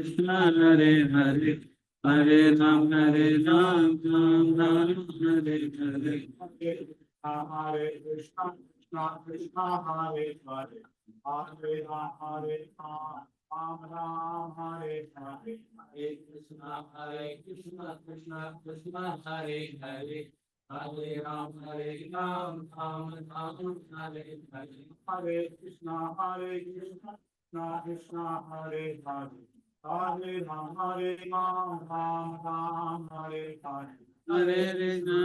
Krishna Hare Hare, Hare Ram, Ram Ram, Hare Hare. Hare Krishna, Krishna Krishna, Hare Hare, Hare Ram, Ram Ram, Hare Hare. Hare Krishna, Krishna Krishna, Hare Hare, Hare Ram, Ram Ram, Hare Hare. Hare Krishna, Krishna Krishna, Hare Hare, Hare Ram, Ram Ram, Hare Hare. Hare Krishna,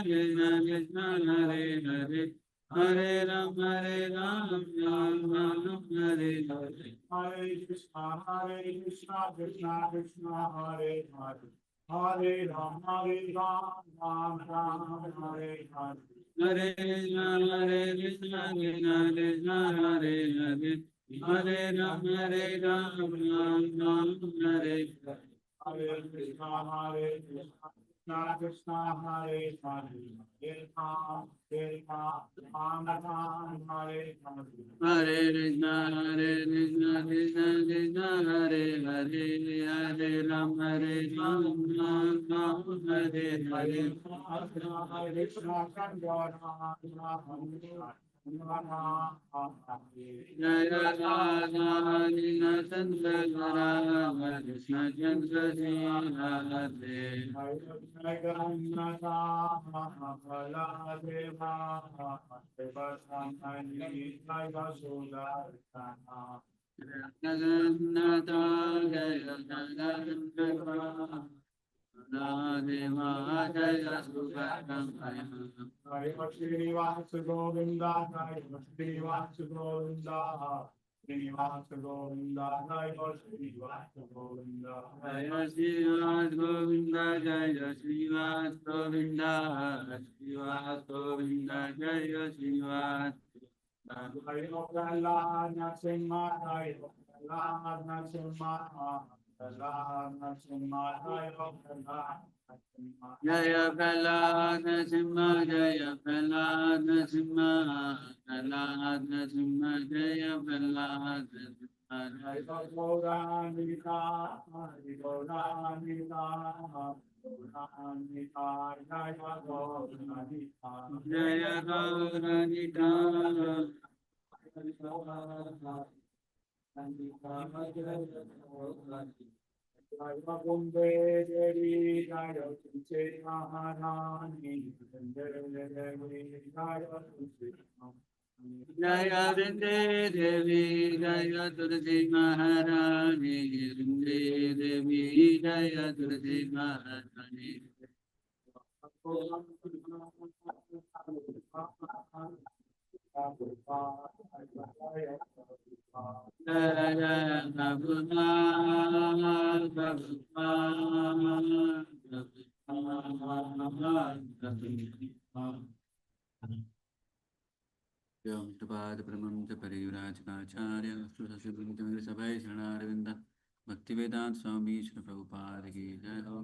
Krishna Krishna, Hare Hare, Hare Ram, Ram Ram, Hare Hare. Hare Krishna, Krishna Krishna, Hare Hare, Hare Ram, Ram Ram, Hare Hare. Hare Krishna, Krishna Krishna, Hare Hare, Hare Ram, Ram Ram, Hare Hare. Hare Krishna, Krishna Krishna, Hare Hare, Hare Ram, Ram Ram, Hare Hare. Hare Krishna, Krishna Krishna, Hare Hare, Hare Ram, Ram Ram, Hare Hare. Jaya Radha Krishna Chandra Radha Krishna Chandra Radhe. Jagannath Jaya Jagannath Radheva Jaya Subhadam. Srinivasa Govinda, Srinivasa Govinda, Srinivasa Govinda, Srinivasa Govinda. Jaya Srivas Govinda, Jaya Srivas Govinda, Srivas Govinda, Jaya Srivas. Jaya Prahlad Narasimha, Jaya Prahlad Narasimha, Prahlad Narasimha, Jaya Prahlad. Jaya Prahlad Narasimha, Jaya Prahlad Narasimha, Prahlad Narasimha, Jaya Prahlad Narasimha. Jaya Gauranita, Jaya Gauranita, Gauranita, Jaya Gauranita. Jaya Gauranita. Jaya Bombay Devi, Jaya Tulsi Maharani, Jaya Tulsi. Jaya Vrinde Devi, Jaya Tulsi Maharani, Vrinde Devi, Jaya Tulsi Maharani. Jaya Prabhupada, Yom Shabbat Brahman Parivraja Acharya Shuddha Sabai Sranarinda Bhaktivedanta Swami Srila Prabhupada Ki Jai Ho.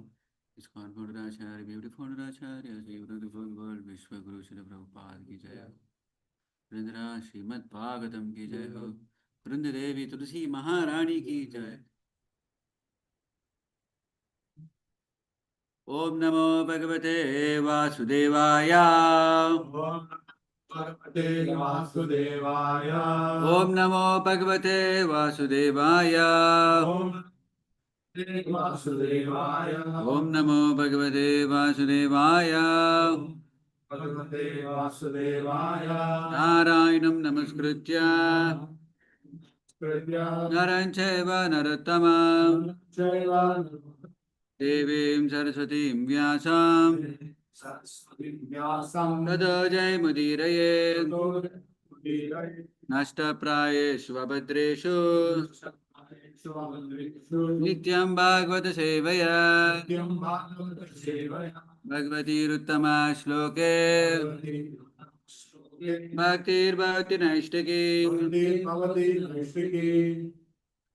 ISKCON Founder Acharya, beautiful Acharya, Jiva the full world, Vishwa Guru Srila Prabhupada Ki Jai Ho. Vrindra Srimad Bhagavatam Ki Jai Ho. Vrinda Devi Tulsi Maharani Ki Jai. Om Namo Bhagavate Vasudevaya. Bhagavate Vasudevaya. Om Namo Bhagavate Vasudevaya. Vasudevaya. Om Namo Bhagavate Vasudevaya. Bhagavate Vasudevaya. Narayanam Namaskritya Narayan Chaiva Narottamam Devim Saraswatim Vyasam Tado Jayamudiraye Nashta Prayeshu Abhadreshu Nityam Bhagavata Sevaya Bhagavati Ruttama Shloke Bhaktir Bhakti Naishtaki.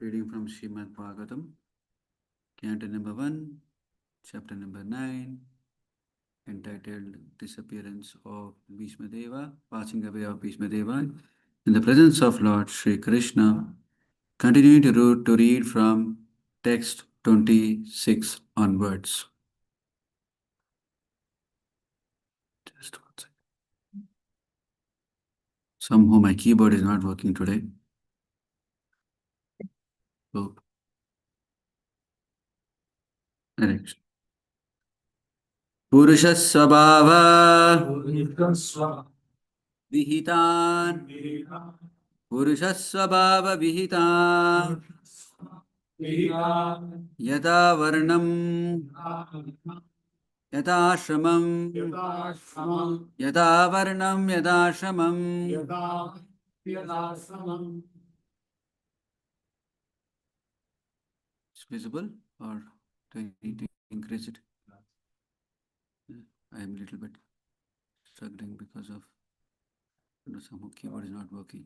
Reading from Srimad Bhagavatam, Canto number 1, chapter number 9, entitled Disappearance of Bhīṣmadeva, Passing Away of Bhīṣmadeva, in the presence of Lord Shri Krishna. Continuing to read from text 26 onwards. Just one second. Somehow my keyboard is not working today. So, direction. Purushasvabhava vihitan. Purushasvabhava vihitan. Yata varnam. Yata ashramam. Yata varnam. Yata ashramam. It's visible, or do I need to increase it? I am a little bit struggling because of somehow keyboard is not working.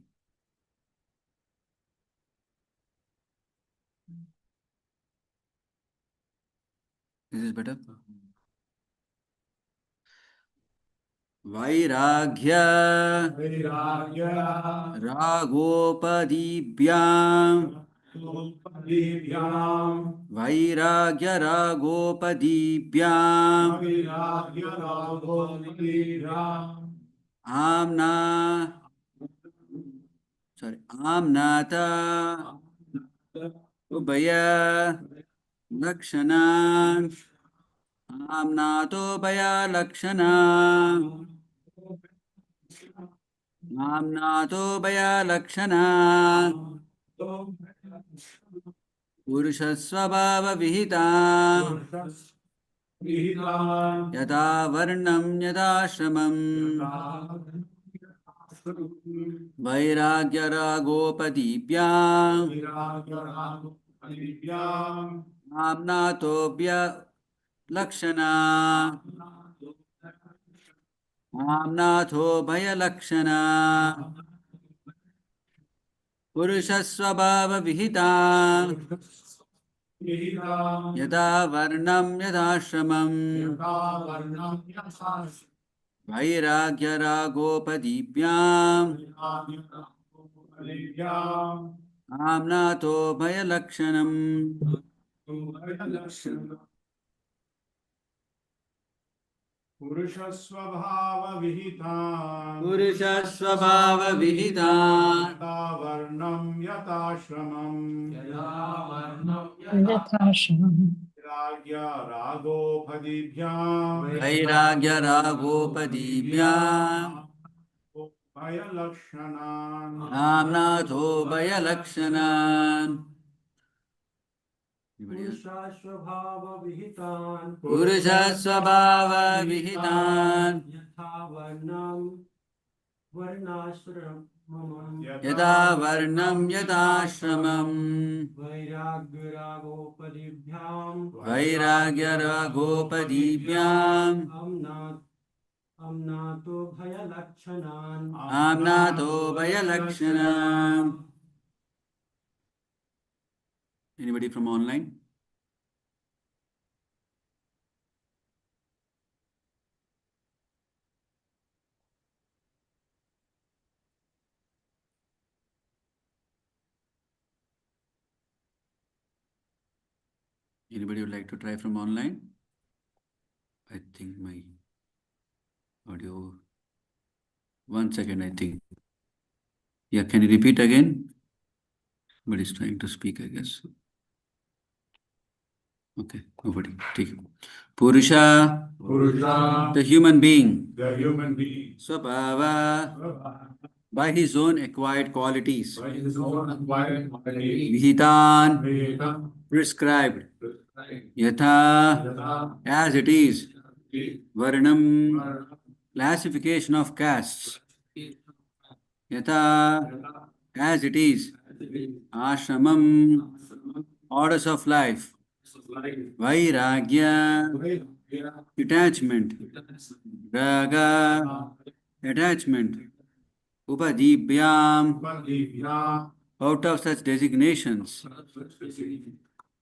Is this better? Vairagya Ragopadibhyam Vairagya Ragopadibhyam Amnata Ubaya Lakshana Amnato Baya Lakshana Amnato Baya Lakshana Purushasvabhava Vihita Yata Varnam Yata Ashramam Vairagya Ragopadibhyam Amnatobhya Lakshana Amnatho Bhaya Lakshana Purushasvabhava Vihita Yata Varnam Yata Ashramam Vairagya Ragopadibhyam Amnato Bhaya Lakshanam Purushasvabhava vihitan Purushasvabhava Vihita Yata varnam yata ashramam Yathashram Vairagya ragopadibhyam Vairagya Ragopadibhyam Bhaya lakshanan Amnato Bhaya Lakshanan Purushasvabhava vihitan Purushasvabhava Vihitan Yatha varnam varnashramam Yata Varnam Yata Ashramam Vairagyaragopadibhyam Vairagya Ragopadibhyam Amnato bhaya lakshanan Amnato Bhaya Lakshanam. Anybody from online? Anybody would like to try from online? I think my audio. 1 second, I think. Yeah, can you repeat again? Somebody is trying to speak, I guess. Okay, nobody. Take it. Purusha, the human being. Swabhava, by his own acquired qualities. Vihitan, prescribed. Yatha, as it is. Varnam, classification of castes. Yatha, as it is. Ashramam, orders of life. Vairagya, detachment. Raga, attachment. Upadibhyam, out of such designations.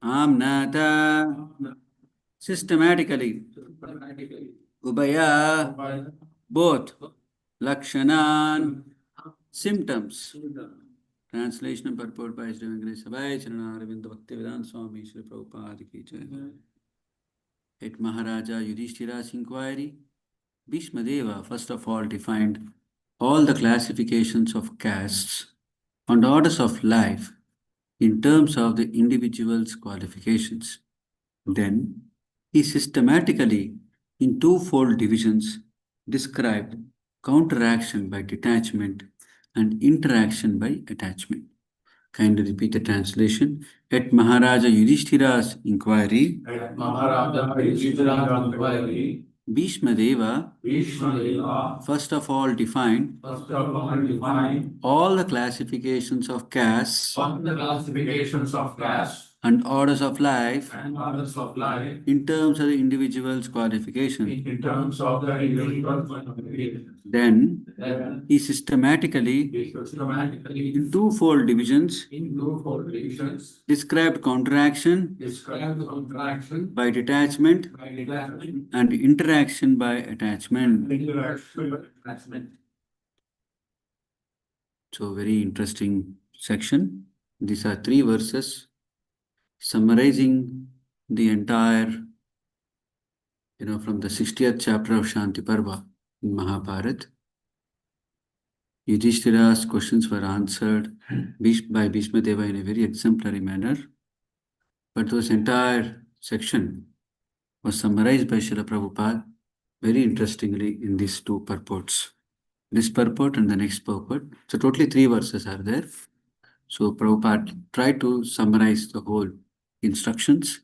Amnata, systematically. Ubaya, both. Lakshanan, symptoms. Translation and purport by Sri Venkateswara Sabai Charanaravinda Bhaktivedanta Swami Sri Prabhupada Ki Jai. At Maharaja Yudhishthira's inquiry, Bhīṣmadeva first of all defined all the classifications of castes and orders of life in terms of the individual's qualifications. Then, he systematically, in twofold divisions, described counteraction by detachment and interaction by attachment. Kindly repeat the translation. At Maharaja Yudhishthira's inquiry, At Maharaja Yudhishthira's inquiry, Bhīṣmadeva first of all defined all the classifications of castes and orders of life in terms of the individual's qualification. Then he systematically, in twofold divisions, described counteraction by detachment and interaction by attachment. So, very interesting section. These are 3 verses summarizing the entire, from the 60th chapter of Shanti Parva in Mahabharata. Yudhishthira's questions were answered by Bhīṣmadeva in a very exemplary manner. But this entire section was summarized by Srila Prabhupada very interestingly in these 2 purports. This purport and the next purport. So totally 3 verses are there. So Prabhupada tried to summarize the whole instructions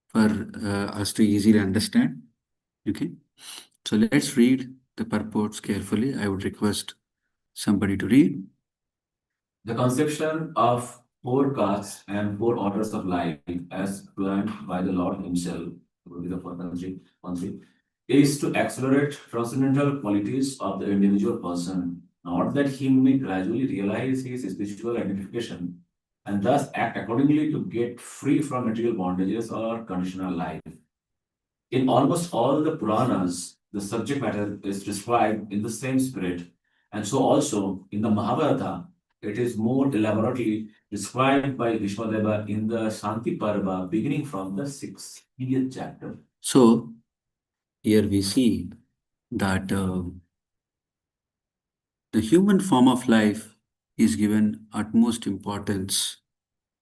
for us to easily understand. Okay. So let's read the purports carefully. I would request somebody to read. The conception of 4 castes and 4 orders of life as planned by the Lord himself, would be the first country, is to accelerate transcendental qualities of the individual person, not that he may gradually realize his spiritual identification and thus act accordingly to get free from material bondages or conditional life. In almost all the Puranas, the subject matter is described in the same spirit, and so also in the Mahabharata, it is more elaborately described by Bhīṣmadeva in the Shanti Parva, beginning from the 60th chapter. So, here we see that the human form of life is given utmost importance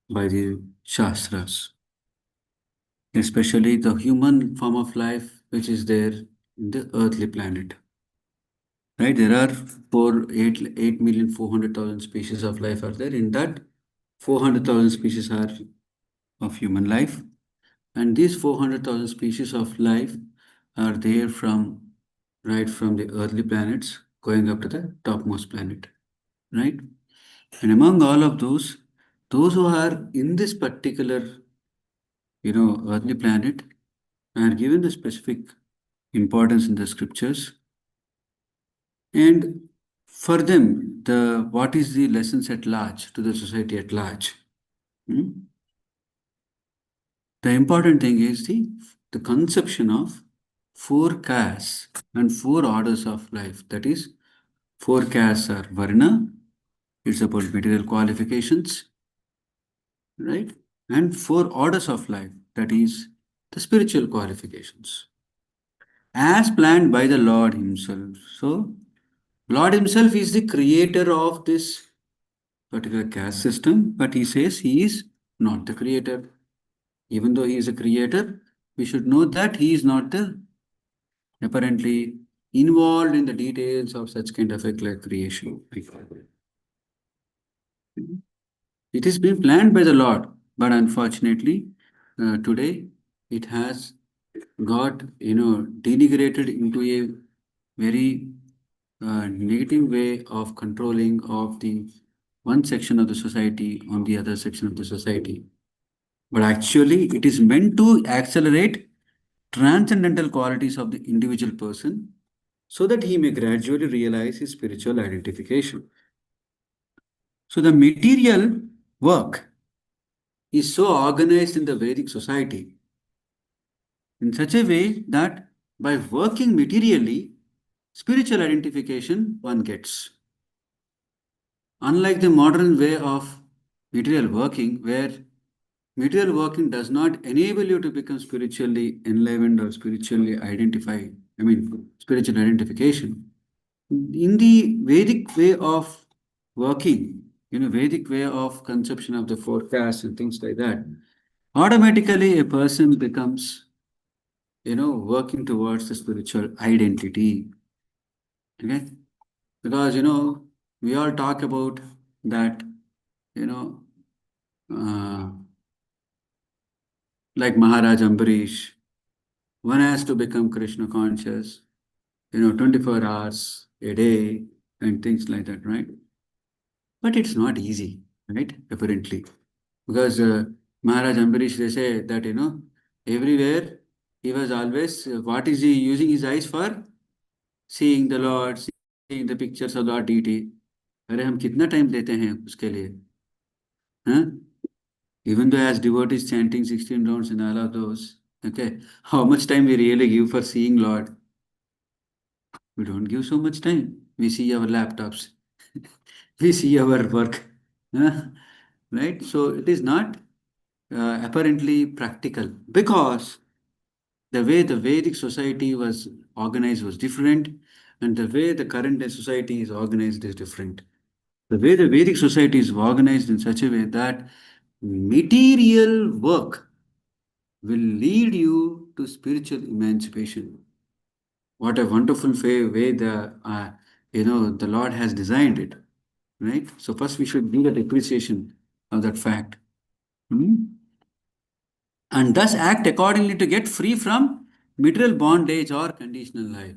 by the Shastras, especially the human form of life which is there in the earthly planet. Right? There are 8,400,000 species of life are there. In that, 400,000 species are of human life. And these 400,000 species of life are there right from the earthly planets going up to the topmost planet. Right? And among all of those who are in this particular, earthly planet are given the specific importance in the scriptures. And for them, what is the lessons at large to the society at large? The important thing is the conception of 4 castes and 4 orders of life. That is, 4 castes are Varna, it's about material qualifications, right? And 4 orders of life, that is the spiritual qualifications, as planned by the Lord himself. So, Lord himself is the creator of this particular caste system, but he says he is not the creator. Even though he is a creator, we should know that he is not apparently involved in the details of such kind of a creation. It has been planned by the Lord, but unfortunately, today it has got, denigrated into a very negative way of controlling of the one section of the society on the other section of the society. But actually, it is meant to accelerate transcendental qualities of the individual person so that he may gradually realize his spiritual identification. So the material work is so organized in the Vedic society in such a way that by working materially, spiritual identification one gets. Unlike the modern way of material working, where material working does not enable you to become spiritually enlivened or spiritually identified, spiritual identification. In the Vedic way of working, Vedic way of conception of the forecast and things like that, automatically a person becomes, working towards the spiritual identity. Okay? Because, we all talk about that, you know, uh, like Maharaj Ambarish, one has to become Krishna conscious, 24 hours a day and things like that, right? But it's not easy, right? Apparently. Because Maharaj Ambarish, they say that, everywhere he was always, what is he using his eyes for? Seeing the Lord, seeing the pictures of Lord deity. अरे हम कितना time देते हैं उसके लिए, हाँ? Even though as devotees chanting 16 rounds and all of those, okay, how much time we really give for seeing Lord? We don't give so much time. We see our laptops, we see our work, huh? Right? So it is not apparently practical because the way the Vedic society was organized was different, and the way the current day society is organized is different. The way the Vedic society is organized in such a way that material work will lead you to spiritual emancipation. What a wonderful way the Lord has designed it, right? So first we should give that appreciation of that fact. Hmm? And thus act accordingly to get free from material bondage or conditional life.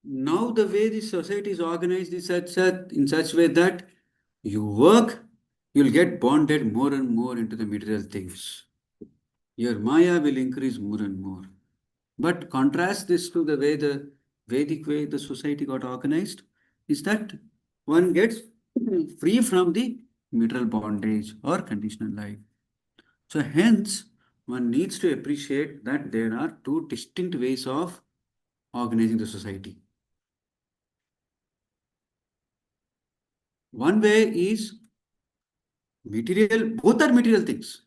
Now the way the society is organized is in such way that you work, you'll get bonded more and more into the material things. Your Maya will increase more and more. But contrast this to the way the Vedic way the society got organized is that one gets free from the material bondage or conditional life. So hence one needs to appreciate that there are two distinct ways of organizing the society. One way is material, both are material things,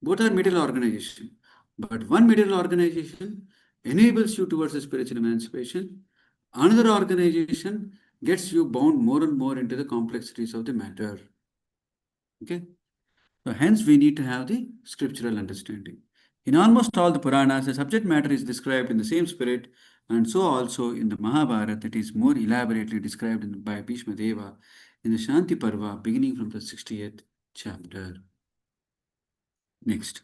both are material organization. But one material organization enables you towards the spiritual emancipation. Another organization gets you bound more and more into the complexities of the matter. Okay? So hence we need to have the scriptural understanding. In almost all the Puranas, the subject matter is described in the same spirit, and so also in the Mahabharata, it is more elaborately described by Bhīṣmadeva in the Shanti Parva, beginning from the 60th chapter. Next.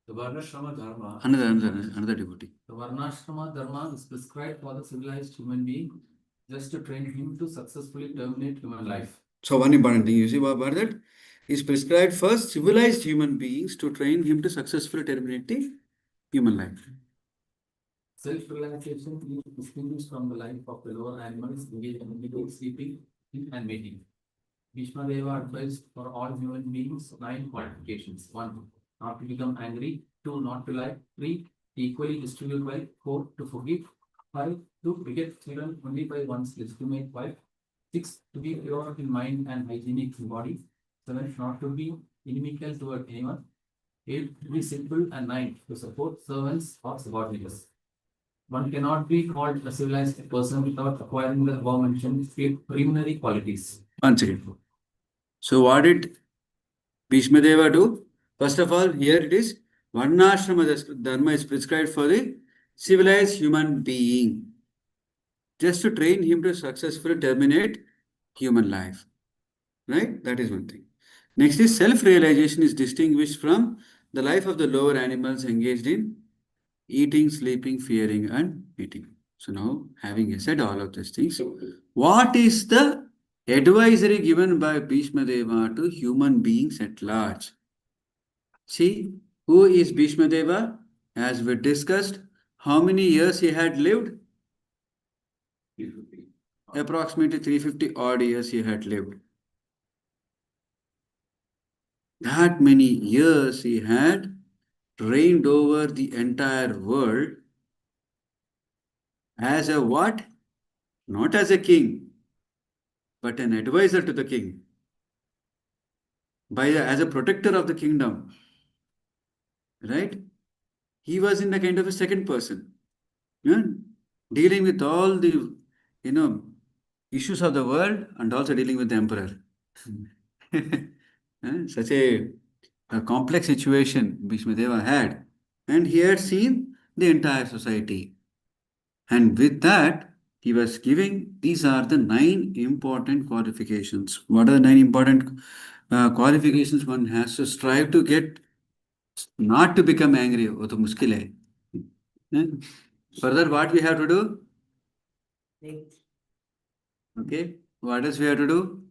The Varnashrama Dharma. Another devotee. The Varnashrama Dharma is prescribed for the civilized human being just to train him to successfully terminate human life. So one important thing, you see what that is prescribed for civilized human beings to train him to successfully terminate the human life. Self-realization is distinguished from the life of the lower animals engaged in eating, sleeping, and mating. Bhīṣmadeva advised for all human beings 9 qualifications. 1. Not to become angry. 2. Not to lie. 3. Equally distribute wealth. 4. To forgive. 5. To beget children only by one's legitimate wife. 6. To be pure in mind and hygienic in body. 7. Not to be inimical toward anyone. 8. To be simple. And 9. To support servants or subordinates. One cannot be called a civilized person without acquiring the above-mentioned 8 preliminary qualities. One second. So what did Bhīṣmadeva do? First of all, here it is, Varnashrama Dharma is prescribed for the civilized human being, just to train him to successfully terminate human life. Right? That is one thing. Next is self-realization is distinguished from the life of the lower animals engaged in eating, sleeping, fearing, and eating. So now, having said all of these things, what is the advisory given by Bhīṣmadeva to human beings at large? See, who is Bhīṣmadeva? As we discussed, how many years he had lived? 350. Approximately 350 odd years he had lived. That many years he had reigned over the entire world as a what? Not as a king, but an advisor to the king, as a protector of the kingdom, right? He was in a kind of a second person, yeah? Dealing with all the, you know, issues of the world and also dealing with the emperor. Such a complex situation Bhīṣmadeva had, and he had seen the entire society. And with that, he was giving these are the 9 important qualifications. What are the 9 important qualifications one has to strive to get, not to become angry? वो तो मुश्किल है. Further, what we have to do? Okay, what else we have to do?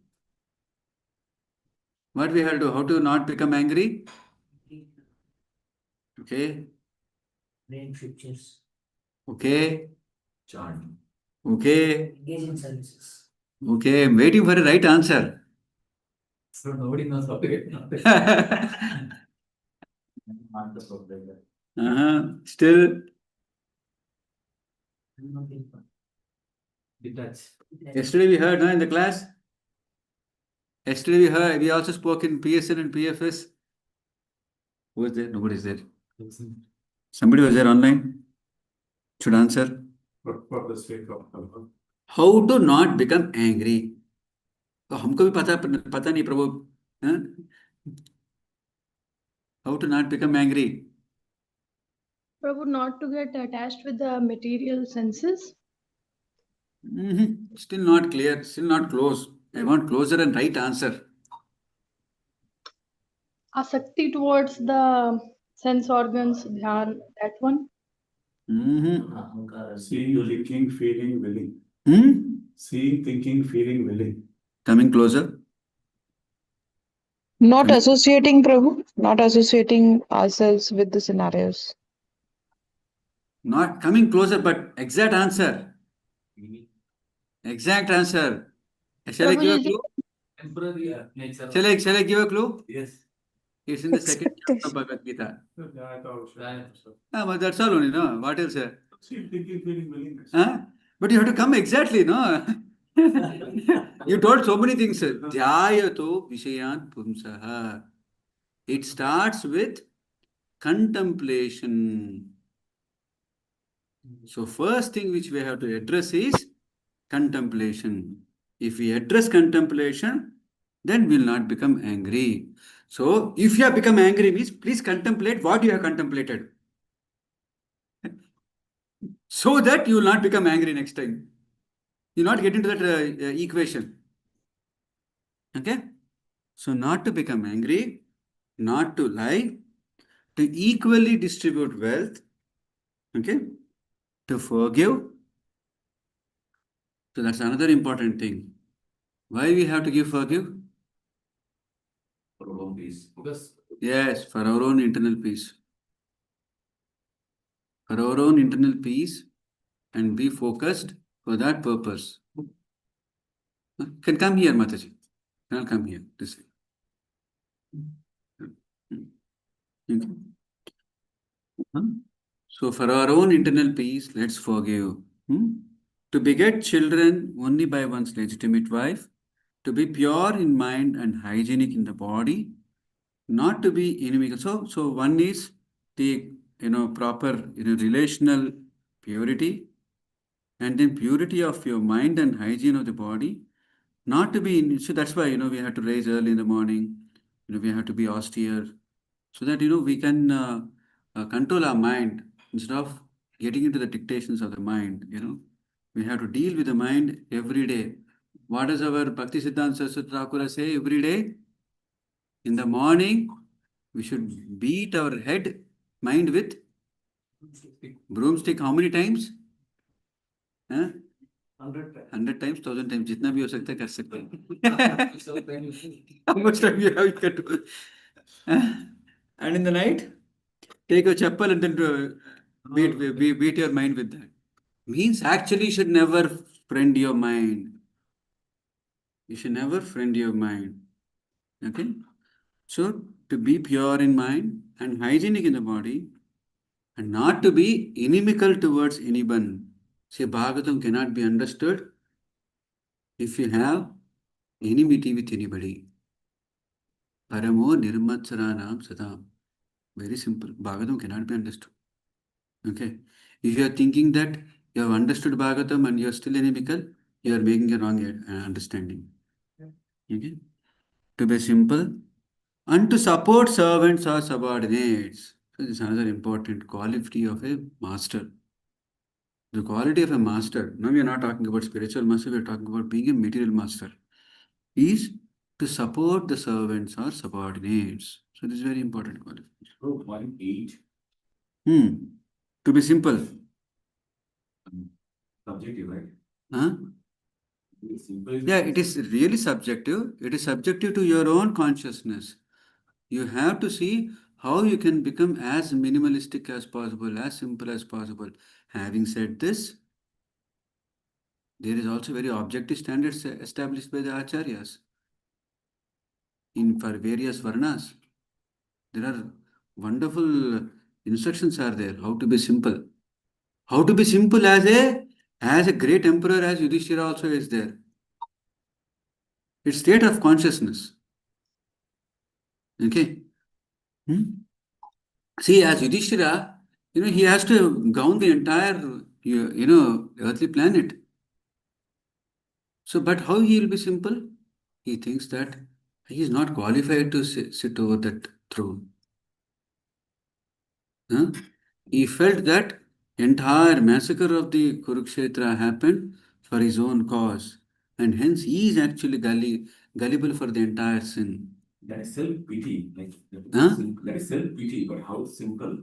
What we have to do? How to not become angry? Okay, Brain scriptures. okay, Chant. okay, Engage in services. okay. I'm waiting for a right answer. So nobody knows how to get uh-huh. Still, Detach. yesterday we heard, no, in the class. Yesterday we heard. We also spoke in PSN and PFS. Who was there? Nobody is there. Somebody was there online. Should answer. For the sake of Allah. How to not become angry? तो हमको भी पता नहीं प्रभु. हाँ? How to not become angry? Prabhu, not to get attached with the material senses. Still not clear. Still not close. I want closer and right answer. Asakti towards the sense organs, dhyan, that one. Seeing, thinking, feeling, willing. Seeing, thinking, feeling, willing. Coming closer. Not associating, Prabhu, not associating ourselves with the scenarios. Not coming closer, but exact answer. Exact answer. Shall I Prabhu give a ji, clue? Temporary nature. Shall I give a clue? Yes. It's in the second chapter of Bhagavad Gita. But that's all only, no? What else? Seeing, thinking, feeling, willingness. But you have to come exactly, no? You told so many things. Dhyayato Vishayan Pumsaha. It starts with contemplation. So first thing which we have to address is contemplation. If we address contemplation, then we will not become angry. So if you have become angry, means please contemplate what you have contemplated. So that you will not become angry next time. You not get into that equation. Okay? So not to become angry, not to lie, to equally distribute wealth, okay? To forgive. So that's another important thing. Why we have to forgive? For our own peace. Because Yes, for our own internal peace. For our own internal peace and be focused for that purpose. Can come here, Mataji. Can come here, this way. Okay. So for our own internal peace, let's forgive. To beget children only by one's legitimate wife, to be pure in mind and hygienic in the body, not to be inimical. So one is the proper relational purity, and then purity of your mind and hygiene of the body, not to be so that's why we have to raise early in the morning, we have to be austere, so that we can control our mind instead of getting into the dictations of the mind. We have to deal with the mind every day. What does our Bhakti Siddhanta Saraswati Thakura say every day? In the morning, we should beat our mind with broomstick. How many times? 100 times, 1,000 times. जितना भी हो सकता है कर सकते हैं. How much time you have, you can do. And in the night, take a chappal and then beat your mind with that. Means actually you should never friend your mind. You should never friend your mind. Okay? So, to be pure in mind and hygienic in the body, and not to be inimical towards anyone. See, Bhagavatam cannot be understood if you have enmity with anybody. Paramo nirmatsaranam sadam. Very simple. Bhagavatam cannot be understood. Okay. If you are thinking that you have understood Bhagavatam and you are still inimical, you are making a wrong understanding. Okay. To be simple, and to support servants or subordinates. So this is another important quality of a master. The quality of a master, now we are not talking about spiritual master, we are talking about being a material master, is to support the servants or subordinates. So this is very important qualification. So 1.8 To be simple. subjective, right? Huh? Simple is Yeah, it is really subjective. It is subjective to your own consciousness. You have to see how you can become as minimalistic as possible, as simple as possible. Having said this, there is also very objective standards established by the acharyas in for various varnas. There are wonderful instructions are there how to be simple. How to be simple as a great emperor as Yudhishthira also is there. It's state of consciousness. Okay. See, as Yudhishthira, he has to govern the entire, earthly planet. So, but how he will be simple? He thinks that he is not qualified to sit over that throne. Huh? He felt that entire massacre of the Kurukshetra happened for his own cause, and hence he is actually gullible for the entire sin. that is self-pity. Like Huh? that is self-pity, but how simple?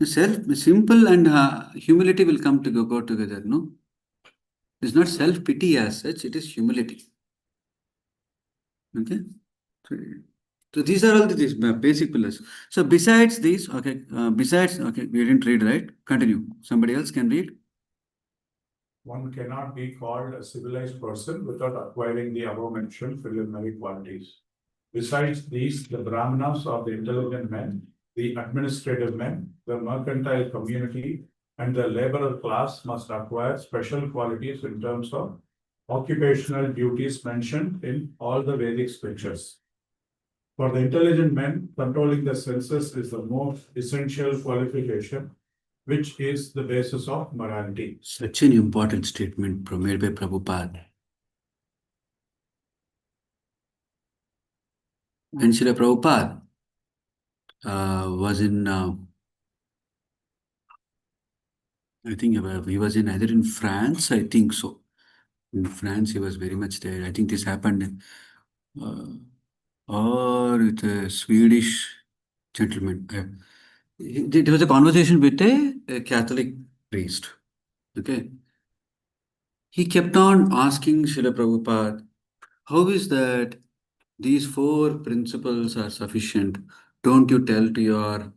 Simple and humility will come to go together. No, it's not self-pity as such; it is humility. Okay. So these are all these basic pillars. So besides these, okay, we didn't read, right? Continue. Somebody else can read. One cannot be called a civilized person without acquiring the above-mentioned preliminary qualities. Besides these, the Brahmanas are the intelligent men, the administrative men, the mercantile community, and the laborer class must acquire special qualities in terms of occupational duties mentioned in all the Vedic scriptures. For the intelligent men, controlling the senses is the most essential qualification, which is the basis of morality. Such an important statement made by Prabhupada. When Srila Prabhupada was in, I think he was in either in France, I think so. In France, he was very much there. I think this happened, or with a Swedish gentleman. There was a conversation with a Catholic priest. Okay. He kept on asking Srila Prabhupada, how is that these four principles are sufficient? Don't you tell to your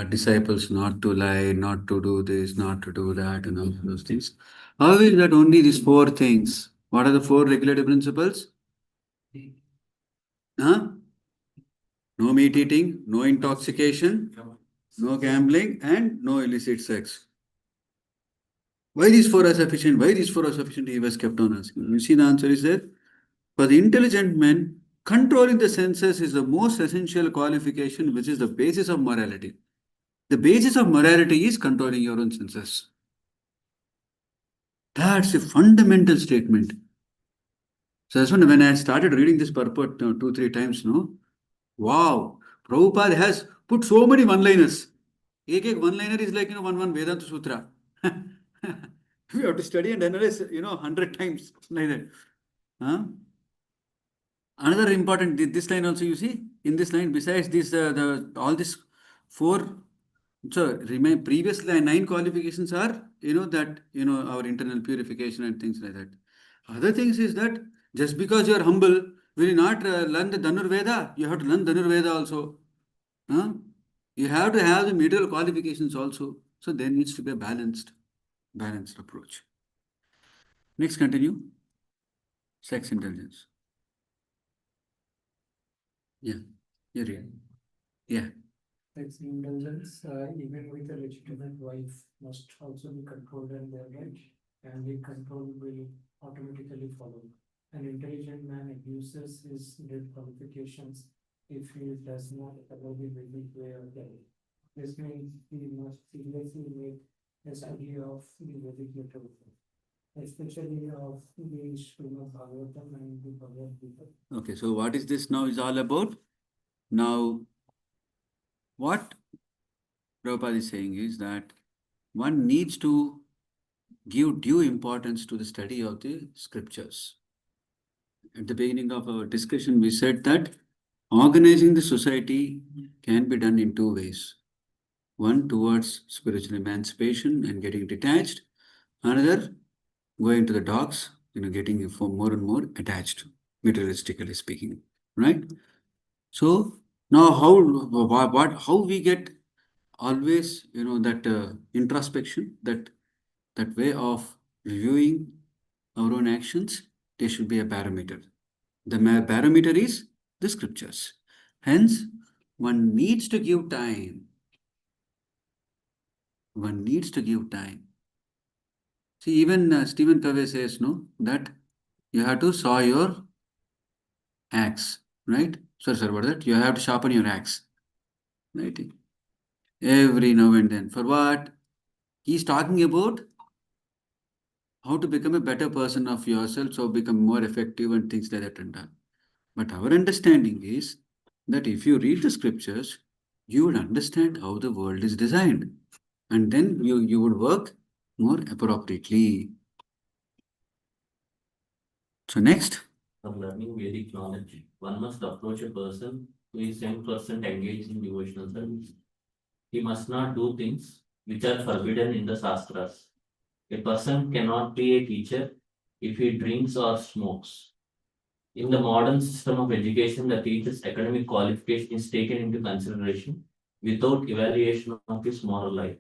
disciples not to lie, not to do this, not to do that, and all those things? How is that only these four things? What are the four regulative principles? Huh? No meat eating, no intoxication, no gambling, and no illicit sex. Why these four are sufficient? Why these four are sufficient? He was kept on asking. You see, the answer is that for the intelligent men, controlling the senses is the most essential qualification, which is the basis of morality. The basis of morality is controlling your own senses. That's a fundamental statement. So that's when I started reading this purport 2-3 times, no? Wow, Prabhupada has put so many one-liners. Ek one-liner is like, one Vedanta Sutra. We have to study and analyze, 100 times, like that. Huh? Another important, this line also you see, in this line, besides this, all this four, so remain previous line, 9 qualifications are, our internal purification and things like that. Other things is that just because you are humble, will you not learn the Dhanur Veda? You have to learn Dhanur Veda also. Huh? You have to have the material qualifications also. So there needs to be a balanced approach. Next, continue. Sex intelligence. Yeah, you read. Yeah. Sex indulgence, even with a legitimate wife, must also be controlled and their right, and the control will automatically follow. An intelligent man abuses his qualifications if he does not follow the Vedic way of life. This means he must seriously make a study of the Vedic literature, especially of the Srimad Bhagavatam and the Bhagavad Gita. Okay, so what is this now is all about? Now, what Prabhupada is saying is that one needs to give due importance to the study of the scriptures. At the beginning of our discussion, we said that organizing the society can be done in two ways. One, towards spiritual emancipation and getting detached. Another, going to the dogs, getting more and more attached, materialistically speaking, right? So now how we get always, that introspection, that way of reviewing our own actions, there should be a parameter. The parameter is the scriptures. Hence, one needs to give time. One needs to give time. See, even Stephen Covey says, no, that you have to saw your axe, right? Sorry about that. You have to sharpen your axe, right? Every now and then. For what? He's talking about how to become a better person of yourself, so become more effective and things like that and all. But our understanding is that if you read the scriptures, you would understand how the world is designed. And then you would work more appropriately. So next. For learning Vedic knowledge, one must approach a person who is 10% engaged in devotional service. He must not do things which are forbidden in the Shastras. A person cannot be a teacher if he drinks or smokes. In the modern system of education, the teacher's academic qualification is taken into consideration without evaluation of his moral life.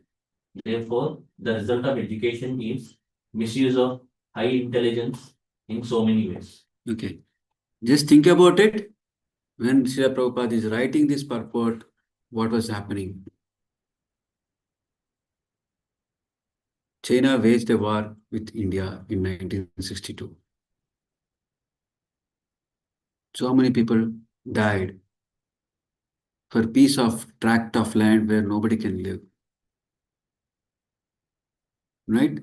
Therefore, the result of education is misuse of high intelligence in so many ways. Okay. Just think about it. When Srila Prabhupada is writing this purport, what was happening? China waged a war with India in 1962. So many people died for a piece of tract of land where nobody can live. Right?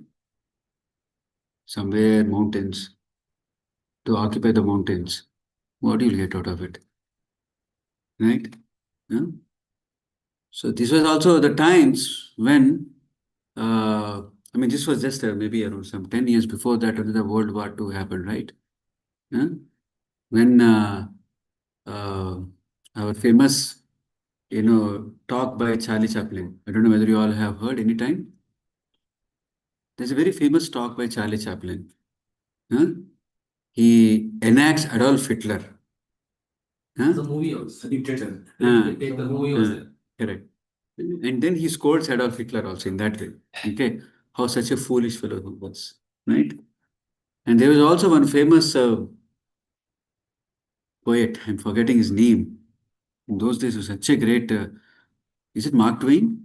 Somewhere mountains, to occupy the mountains. What do you get out of it? Right? Yeah? So this was also the times when, this was just maybe around some 10 years before that, the World War II happened, right? Yeah? When our famous, talk by Charlie Chaplin. I don't know whether you all have heard any time. There's a very famous talk by Charlie Chaplin. Huh? He enacts Adolf Hitler. Huh? The movie also, dictator. Ah. Take the movie also. Correct. And then he scolds Adolf Hitler also in that way. Okay. How such a foolish fellow he was. Right? And there was also one famous poet. I'm forgetting his name. In those days, he was such a great. Is it Mark Twain?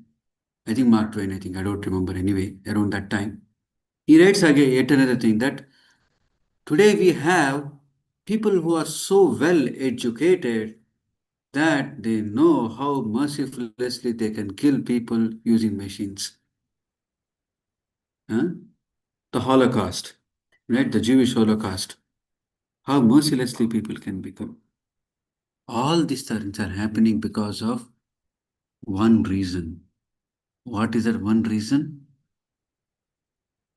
I think Mark Twain. I don't remember anyway. Around that time, he writes again yet another thing that today we have people who are so well educated that they know how mercilessly they can kill people using machines. Huh? The Holocaust, right? The Jewish Holocaust. How mercilessly people can become. All these things are happening because of one reason. What is that one reason?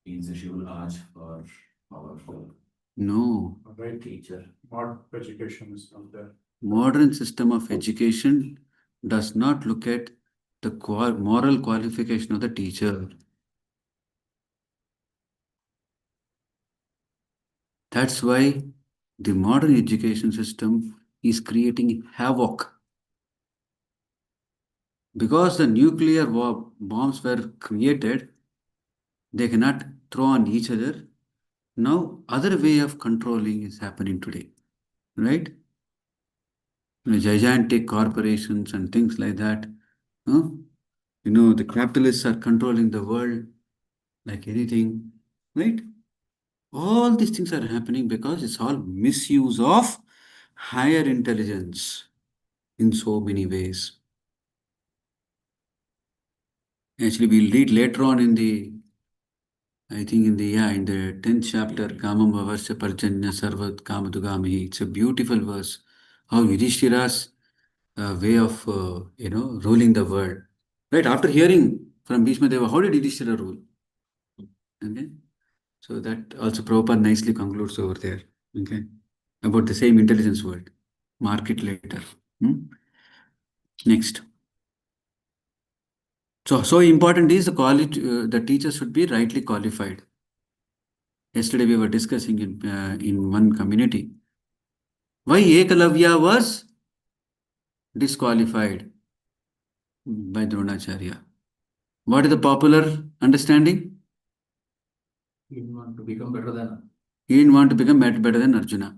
Insatiable urge for powerful No. Right, teacher. modern education is not there. Modern system of education does not look at the moral qualification of the teacher. That's why the modern education system is creating havoc. Because the nuclear bombs were created, they cannot throw on each other. Now, other way of controlling is happening today, right? Gigantic corporations and things like that. Huh? The capitalists are controlling the world like anything, right? All these things are happening because it's all misuse of higher intelligence in so many ways. Actually, we'll read later on in the, I think in the 10th chapter, Kamam Vavarsa Parjanya Sarvat Kamadugami. It's a beautiful verse. How Yudhishthira's way of, ruling the world. Right, after hearing from Bhīṣmadeva, how did Yudhishthira rule? Okay. So that also Prabhupada nicely concludes over there. Okay. About the same intelligence word. Mark it later. Next. So important is the quality, the teacher should be rightly qualified. Yesterday we were discussing in one community. Why Ekalavya was disqualified by Dronacharya? What is the popular understanding? He didn't want to become better than. He didn't want to become better than Arjuna.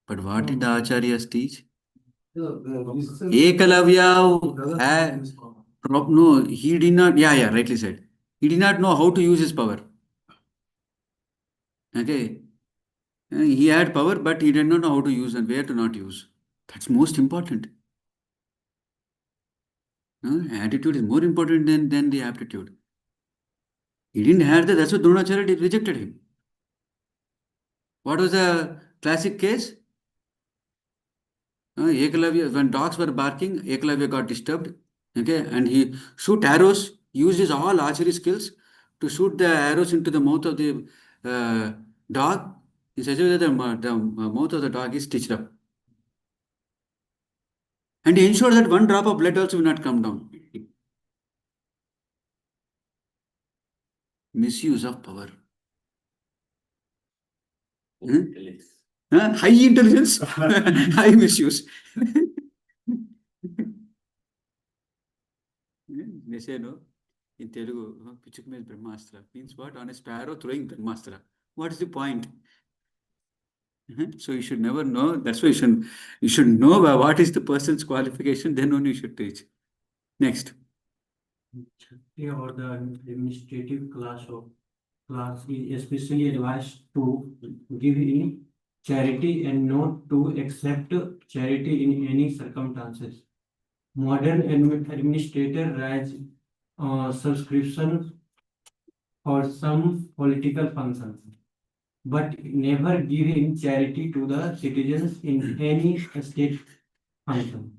But what did the Acharyas teach? Ekalavya had, no, he did not, rightly said. He did not know how to use his power. Okay. He had power, but he did not know how to use and where to not use. That's most important. Attitude is more important than the aptitude. He didn't have that, that's why Dronacharya rejected him. What was the classic case? Ekalavya, when dogs were barking, Ekalavya got disturbed. Okay, and he shoot arrows, used his all archery skills to shoot the arrows into the mouth of the dog. In such a way that the mouth of the dog is stitched up. And he ensured that one drop of blood also will not come down. Misuse of power. High intelligence, high misuse. They say, no, in Telugu, Pichuk means Brahmastra. Means what? On a sparrow throwing Brahmastra. What is the point? So you should never know. That's why you should know what is the person's qualification, then only you should teach. Next. Or the administrative class is especially advised to give in charity and not to accept charity in any circumstances. Modern administrator raise subscription for some political functions, but never giving charity to the citizens in any state function.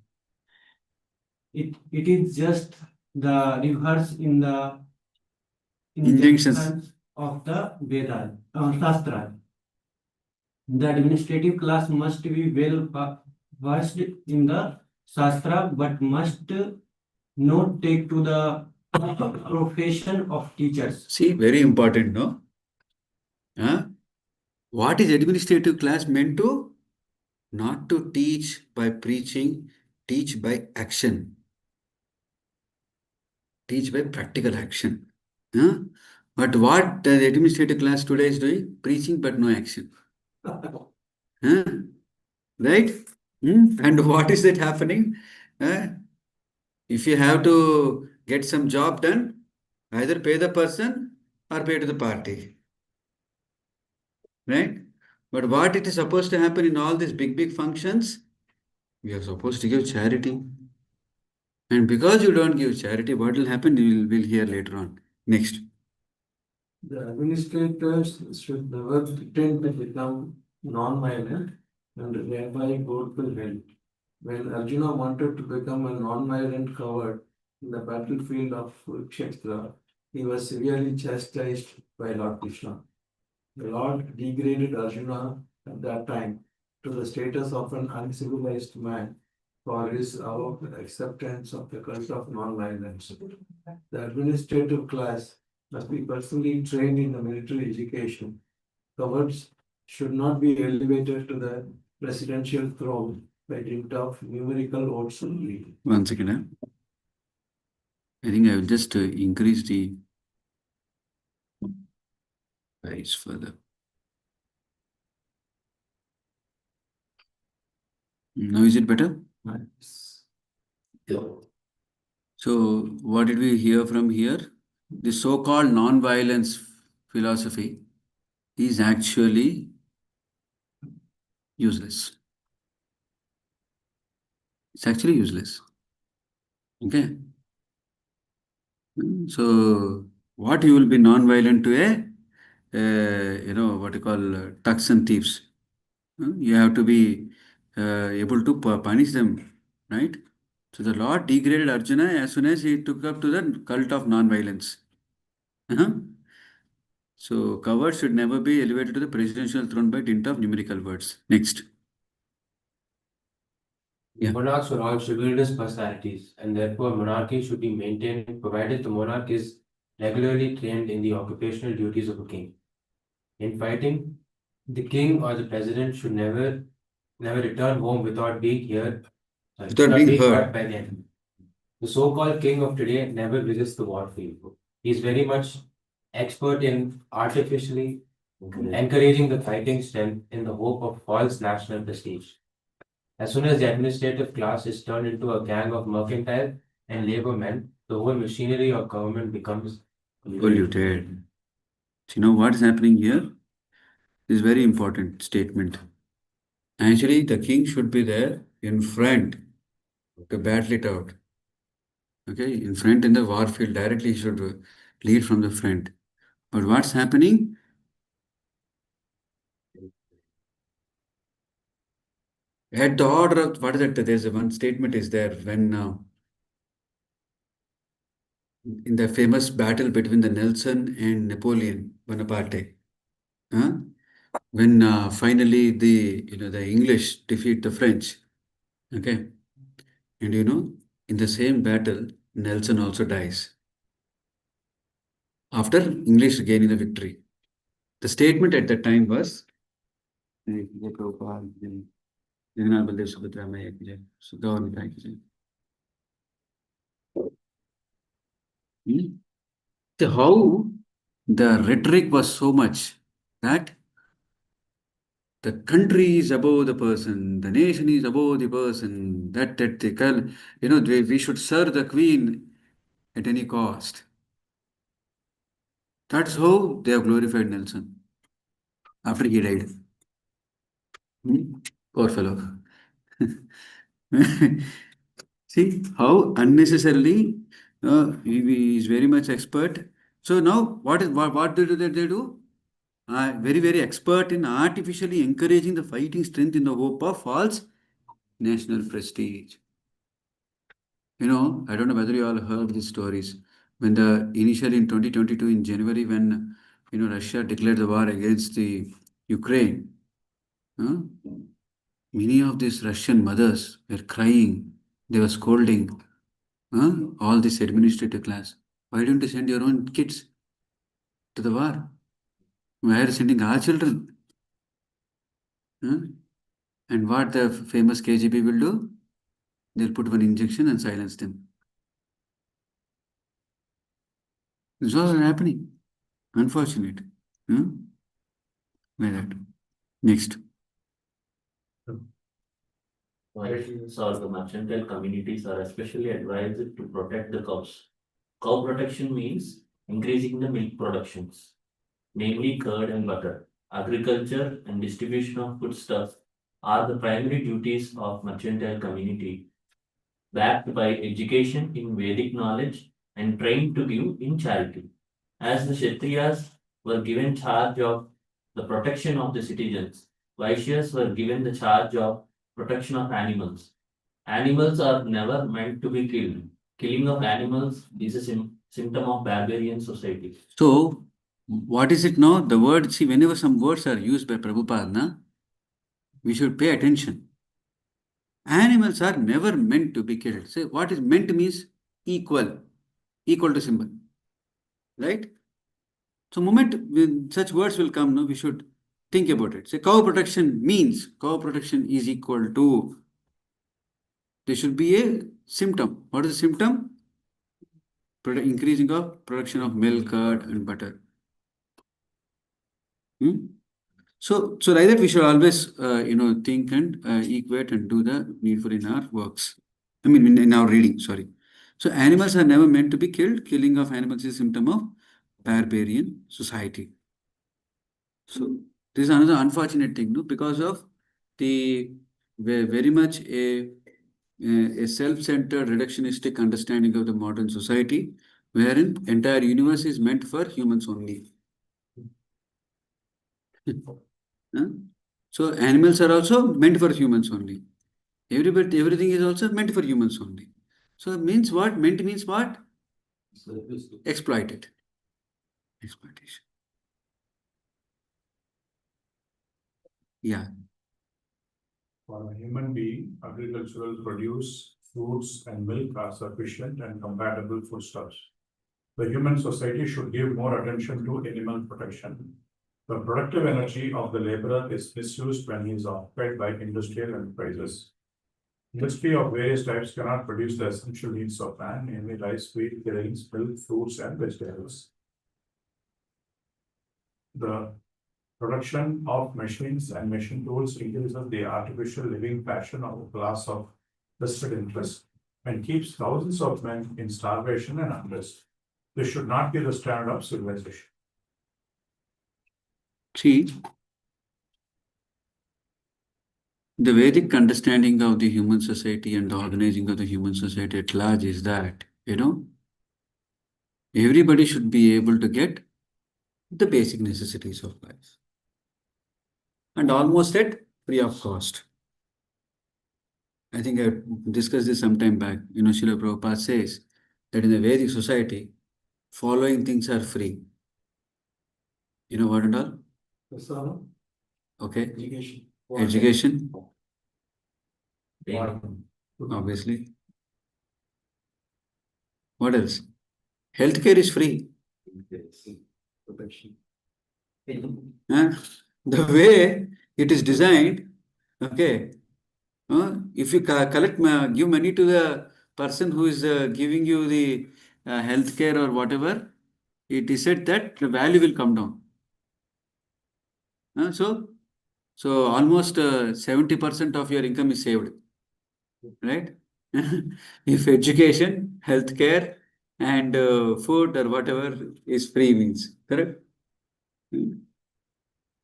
It is just the reverse in the Injunctions of the Vedas, Shastra. The administrative class must be well versed in the Shastra, but must not take to the profession of teachers. See, very important, no? What is administrative class meant to? Not to teach by preaching, teach by action. Teach by practical action. But what the administrative class today is doing? Preaching but no action. Right? And what is that happening? If you have to get some job done, either pay the person or pay to the party. Right? But what it is supposed to happen in all these big functions? We are supposed to give charity. And because you don't give charity, what will happen? We'll hear later on. Next. The administrators should never pretend to become non-violent and thereby go to hell. When Arjuna wanted to become a non-violent coward in the battlefield of Kurukshetra, he was severely chastised by Lord Krishna. The Lord degraded Arjuna at that time to the status of an uncivilized man for his acceptance of the cult of non-violence. The administrative class must be personally trained in the military education. Cowards should not be elevated to the presidential throne by dint of numerical votes only. One second. I think I will just increase the price further. Now is it better? Nice. So what did we hear from here? The so-called non-violence philosophy is actually useless. It's actually useless. Okay. So, what you will be non-violent to what you call thugs and thieves. You have to be able to punish them, right? So the Lord degraded Arjuna as soon as he took up to the cult of non-violence. Uh-huh. So cowards should never be elevated to the presidential throne by dint of numerical words. Next. Yeah. Monarchs were all chivalrous personalities, and therefore monarchy should be maintained provided the monarch is regularly trained in the occupational duties of a king. In fighting, the king or the president should never return home without being Without being hurt heard. by the enemy. The so-called king of today never visits the war field. He is very much expert in artificially encouraging the fighting strength in the hope of false national prestige. As soon as the administrative class is turned into a gang of mercantile and labor men, the whole machinery of government becomes Polluted. So, you know what is happening here? This is very important statement. Actually, the king should be there in front to battle it out. Okay, in front in the war field, directly he should lead from the front. But what's happening? At the order of what is it? There's one statement is there when in the famous battle between the Nelson and Napoleon Bonaparte, huh? When finally the English defeat the French, okay, and in the same battle Nelson also dies after English gaining the victory. The statement at that time was. Jagannath Baldev Subhadra मैया की जय सुधा और निताई की जय So how the rhetoric was so much that the country is above the person, the nation is above the person, that we should serve the queen at any cost. That's how they have glorified Nelson after he died. Poor fellow. See how unnecessarily he is very much expert. So now what they do? Very, very expert in artificially encouraging the fighting strength in the hope of false national prestige. I don't know whether you all heard these stories. When initially in 2022 in January, when Russia declared the war against the Ukraine, huh, many of these Russian mothers were crying. They were scolding all this administrative class. Why don't you send your own kids to the war? Why are you sending our children? Huh? And what the famous KGB will do? They'll put one injection and silence them. This is all happening. Unfortunate. Like that. Next. Violations or the mercantile communities are especially advised to protect the cows. Cow protection means increasing the milk productions, namely curd and butter. Agriculture and distribution of foodstuffs are the primary duties of mercantile community, backed by education in Vedic knowledge and trained to give in charity. As the Kshatriyas were given charge of the protection of the citizens, Vaishyas were given the charge of protection of animals. Animals are never meant to be killed. Killing of animals is a symptom of barbarian society. So, what is it now? The word, see, whenever some words are used by Prabhupada, we should pay attention. Animals are never meant to be killed. Say, what is meant means equal to symbol. Right? So, moment when such words will come, we should think about it. Say, cow protection means cow protection is equal to. There should be a symptom. What is the symptom? Increasing of production of milk, curd, and butter. So like that, we should always, think and equate and do the needful in our works. I mean, in our reading, sorry. So animals are never meant to be killed. Killing of animals is a symptom of barbarian society. So this is another unfortunate thing, no, because of the very much a self-centered reductionistic understanding of the modern society, wherein entire universe is meant for humans only. Huh? So animals are also meant for humans only. Everything is also meant for humans only. So it means what? Meant means what? Exploited. Exploitation. Yeah. For a human being, agricultural produce, fruits, and milk are sufficient and compatible foodstuffs. The human society should give more attention to animal protection. The productive energy of the laborer is misused when he is occupied by industrial enterprises. Industry of various types cannot produce the essential needs of man, namely rice, wheat, grains, milk, fruits, and vegetables. The production of machines and machine tools increases the artificial living passion of a class of vested interests and keeps thousands of men in starvation and unrest. This should not be the standard of civilization. See, the Vedic understanding of the human society and the organizing of the human society at large is that, everybody should be able to get the basic necessities of life. And almost at free of cost. I think I discussed this some time back. Srila Prabhupada says that in the Vedic society, following things are free. You know what and all? Yes, sir. Okay. Education. Education, Yeah. obviously. What else? Healthcare is free. Protection. Huh? The way it is designed, okay. If you give money to the person who is giving you the healthcare or whatever, it is said that the value will come down. So almost 70% of your income is saved, right? If education, healthcare, and food or whatever is free means, correct?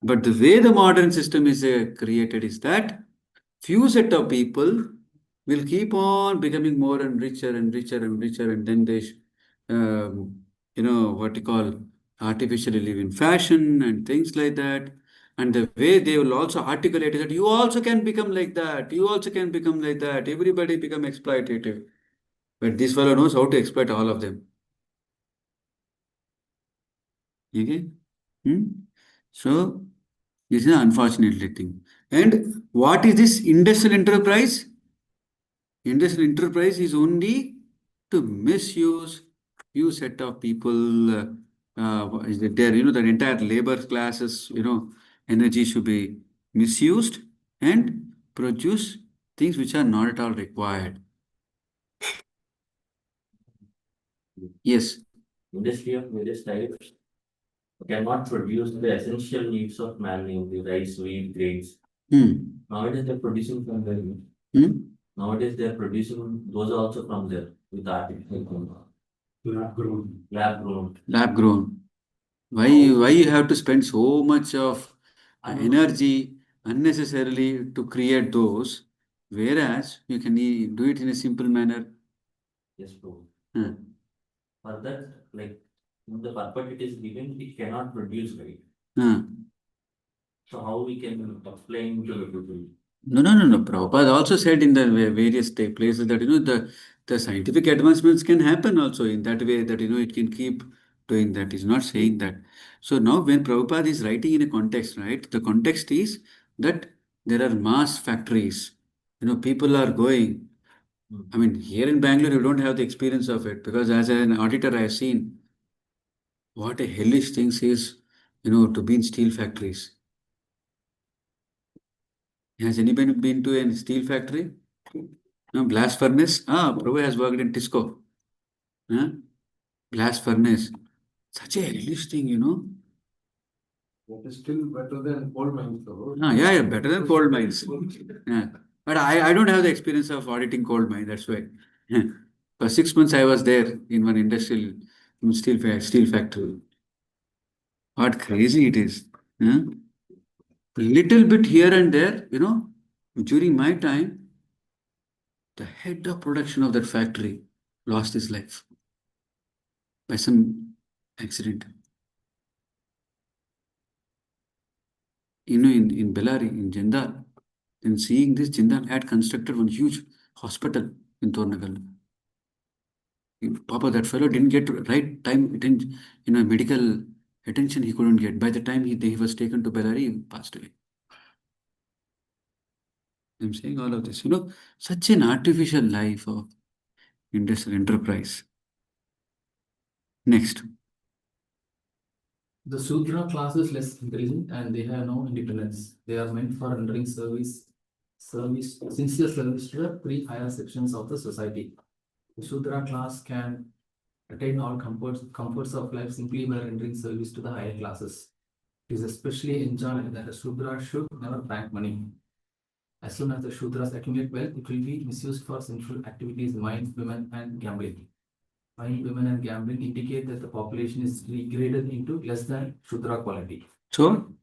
But the way the modern system is created is that few set of people will keep on becoming more and richer and richer and richer, and then they, what you call artificially live in fashion and things like that. And the way they will also articulate that you also can become like that, you also can become like that. Everybody become exploitative, but this fellow knows how to exploit all of them. Okay. So this is an unfortunate thing. And what is this industrial enterprise? Industrial enterprise is only to misuse few set of people. Is there? The entire labor classes. Energy should be misused and produce things which are not at all required. Yes. Industry of various types cannot produce the essential needs of man, namely rice, wheat, grains. Nowadays they're producing from there. Nowadays they're producing those also from there with artificial. Lab grown. Lab grown. Lab grown. Why you have to spend so much of energy unnecessarily to create those, whereas you can do it in a simple manner? Yes, bro. For that, like the purpose it is given, it cannot produce, right? So how we can explain to the people? No. Prabhupada also said in the various places that the scientific advancements can happen also in that way, that it can keep doing that. He's not saying that. So now when Prabhupada is writing in a context, right? The context is that there are mass factories. People are going. I mean, here in Bangalore, you don't have the experience of it, because as an auditor, I have seen what a hellish things is, to be in steel factories. Has anybody been to a steel factory? No, blast furnace? Prabhu has worked in Tisco. Blast furnace. Such a hellish thing, That is still better than coal mines, though. Yeah, better than coal mines. Yeah. But I don't have the experience of auditing coal mine, that's why. For 6 months I was there in one steel factory. What crazy it is. Yeah? Little bit here and there, during my time, the head of production of that factory lost his life by some accident. In Bellary, in Jindal, then seeing this, Jindal had constructed one huge hospital in Tornagal. Papa, that fellow didn't get right time attention, medical attention he couldn't get. By the time he was taken to Bellary, he passed away. I'm saying all of this, such an artificial life of industrial enterprise. Next. The Shudra class is less intelligent and they have no independence. They are meant for rendering sincere service to the three higher sections of the society. The Shudra class can attain all comforts of life simply by rendering service to the higher classes. It is especially enjoined that a Shudra should never bank money. As soon as the Shudras accumulate wealth, it will be misused for sinful activities, wine, women, and gambling. Wine, women, and gambling indicate that the population is degraded into less than Shudra quality. So,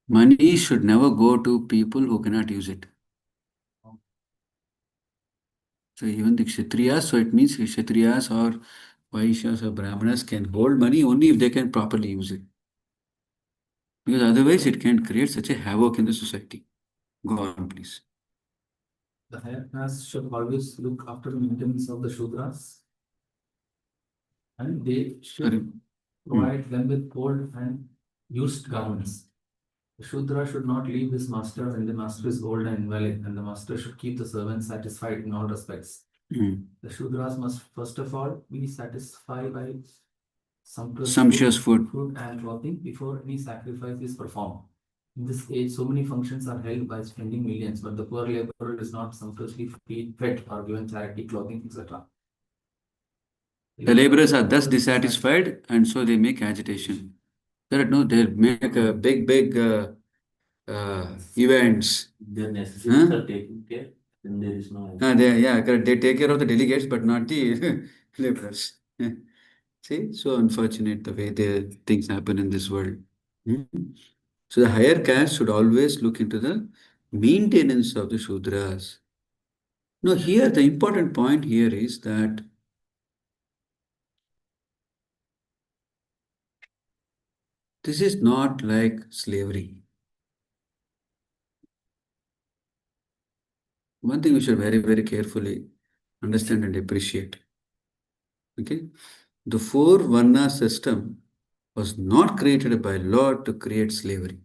money should never go to people who cannot use it. So even the Kshatriyas, so it means Kshatriyas or Vaishyas or Brahmanas can hold money only if they can properly use it. Because otherwise it can create such a havoc in the society. Go on, please. The higher caste should always look after the maintenance of the Shudras, and they should provide them with old and used garments. The Shudra should not leave his master when the master is old and invalid, and the master should keep the servant satisfied in all respects. The Shudras must first of all be satisfied by Sumptuous food and clothing before any sacrifice is performed. In this age, so many functions are held by spending millions, but the poor laborer is not sumptuously fed or given charity, clothing, etc. The laborers are thus dissatisfied, and so they make agitation. They'll make big events. Their necessities are taken care, then there is no. They take care of the delegates, but not the laborers. See, so unfortunate the way the things happen in this world. So the higher caste should always look into the maintenance of the Shudras. Now here, the important point here is that this is not like slavery. One thing we should very, very carefully understand and appreciate. Okay? The four Varna system was not created by Lord to create slavery.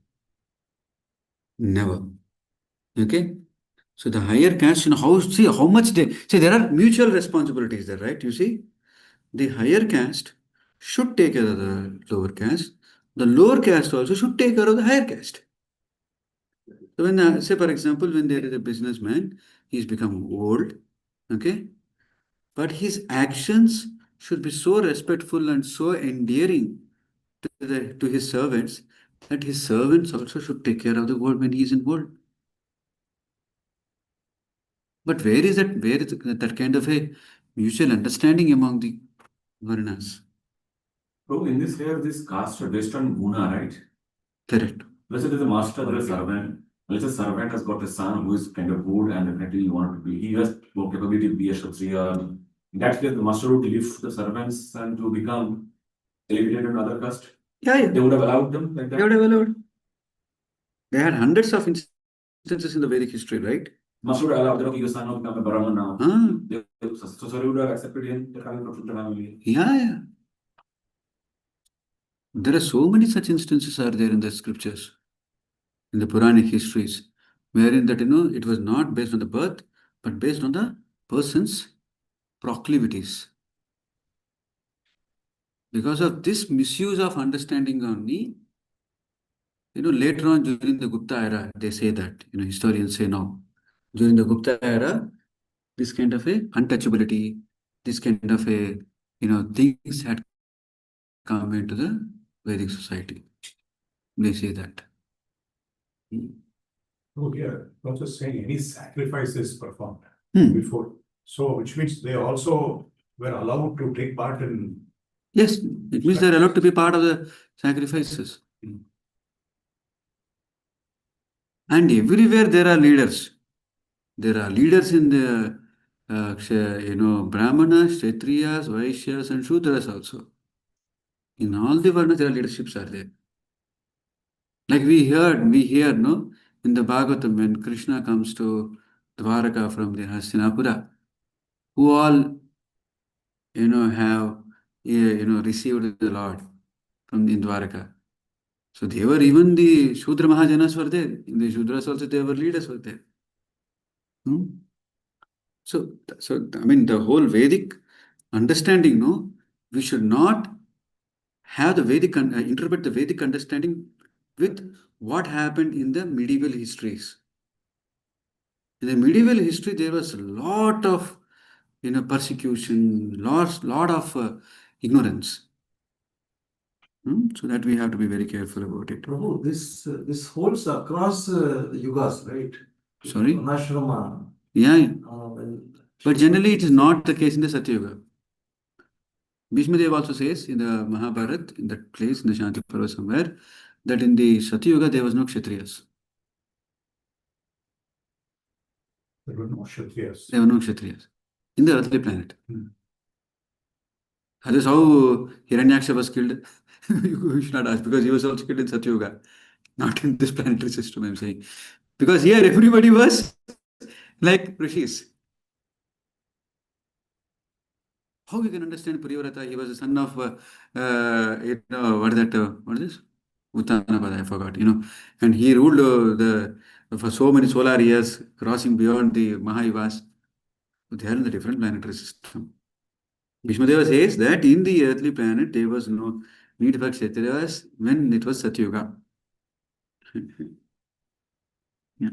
Never. Okay? So the higher caste, how much there are mutual responsibilities there, right? You see, the higher caste should take care of the lower caste. The lower caste also should take care of the higher caste. So when, say for example, when there is a businessman, he's become old, okay? But his actions should be so respectful and so endearing to his servants that his servants also should take care of the world when he is in world. But where is that kind of a mutual understanding among the Varnas? So in this here, this caste are based on guna, right? Correct. Let's say there's a master, there's a servant. Let's say servant has got a son who is kind of good and definitely you want to be. He has no capability to be a Kshatriya. In that case, the master would lift the servants and to become elevated in another caste. Yeah. They would have allowed them like that. They would have allowed. They had hundreds of instances in the Vedic history, right? Master would allow them, your son will become a Brahman now. So sorry, would have accepted him, they're coming from the family. Yeah. There are so many such instances are there in the scriptures, in the Puranic histories, wherein that, it was not based on the birth, but based on the person's proclivities. Because of this misuse of understanding only, later on during the Gupta era, they say that, historians say now, during the Gupta era, this kind of a untouchability, this kind of a, things had come into the Vedic society. They say that. Oh, yeah, not just saying any sacrifices performed before. So, which means they also were allowed to take part in. Yes, it means they're allowed to be part of the sacrifices. And everywhere there are leaders. There are leaders in the, Brahmanas, Kshatriyas, Vaishyas, and Shudras also. In all the Varnas, there are leaderships are there. Like we hear, no, in the Bhagavatam when Krishna comes to Dwaraka from the Hastinapura, who all, have, received the Lord from in Dwaraka. So they were even the Shudra Mahajanas were there. In the Shudras also they were leaders were there. Hmm? So I mean the whole Vedic understanding, no, we should not have the Vedic interpret the Vedic understanding with what happened in the medieval histories. In the medieval history, there was a lot of persecution, lot of ignorance. So that we have to be very careful about it. Prabhu, this holds across the yugas, right? Sorry? Varnashrama. Yeah, When but generally it is not the case in the Satyuga. Bhīṣmadeva also says in the Mahabharata, in that place, in the Shanti Parva somewhere, that in the Satyuga there was no Kshatriyas. There were no Kshatriyas. There were no Kshatriyas in the earthly planet. That is how Hiranyaksha was killed. You should not ask, because he was also killed in Satyuga, not in this planetary system, I'm saying. Because here everybody was like rishis. How we can understand Purivrata? He was the son of, what is that? What is this? Uttanapada, I forgot. And he ruled for so many solar years, crossing beyond the Mahayavas. They are in the different planetary system. Bhīṣmadeva says that in the earthly planet there was no need for Kshatriyas when it was Satyuga. Yeah.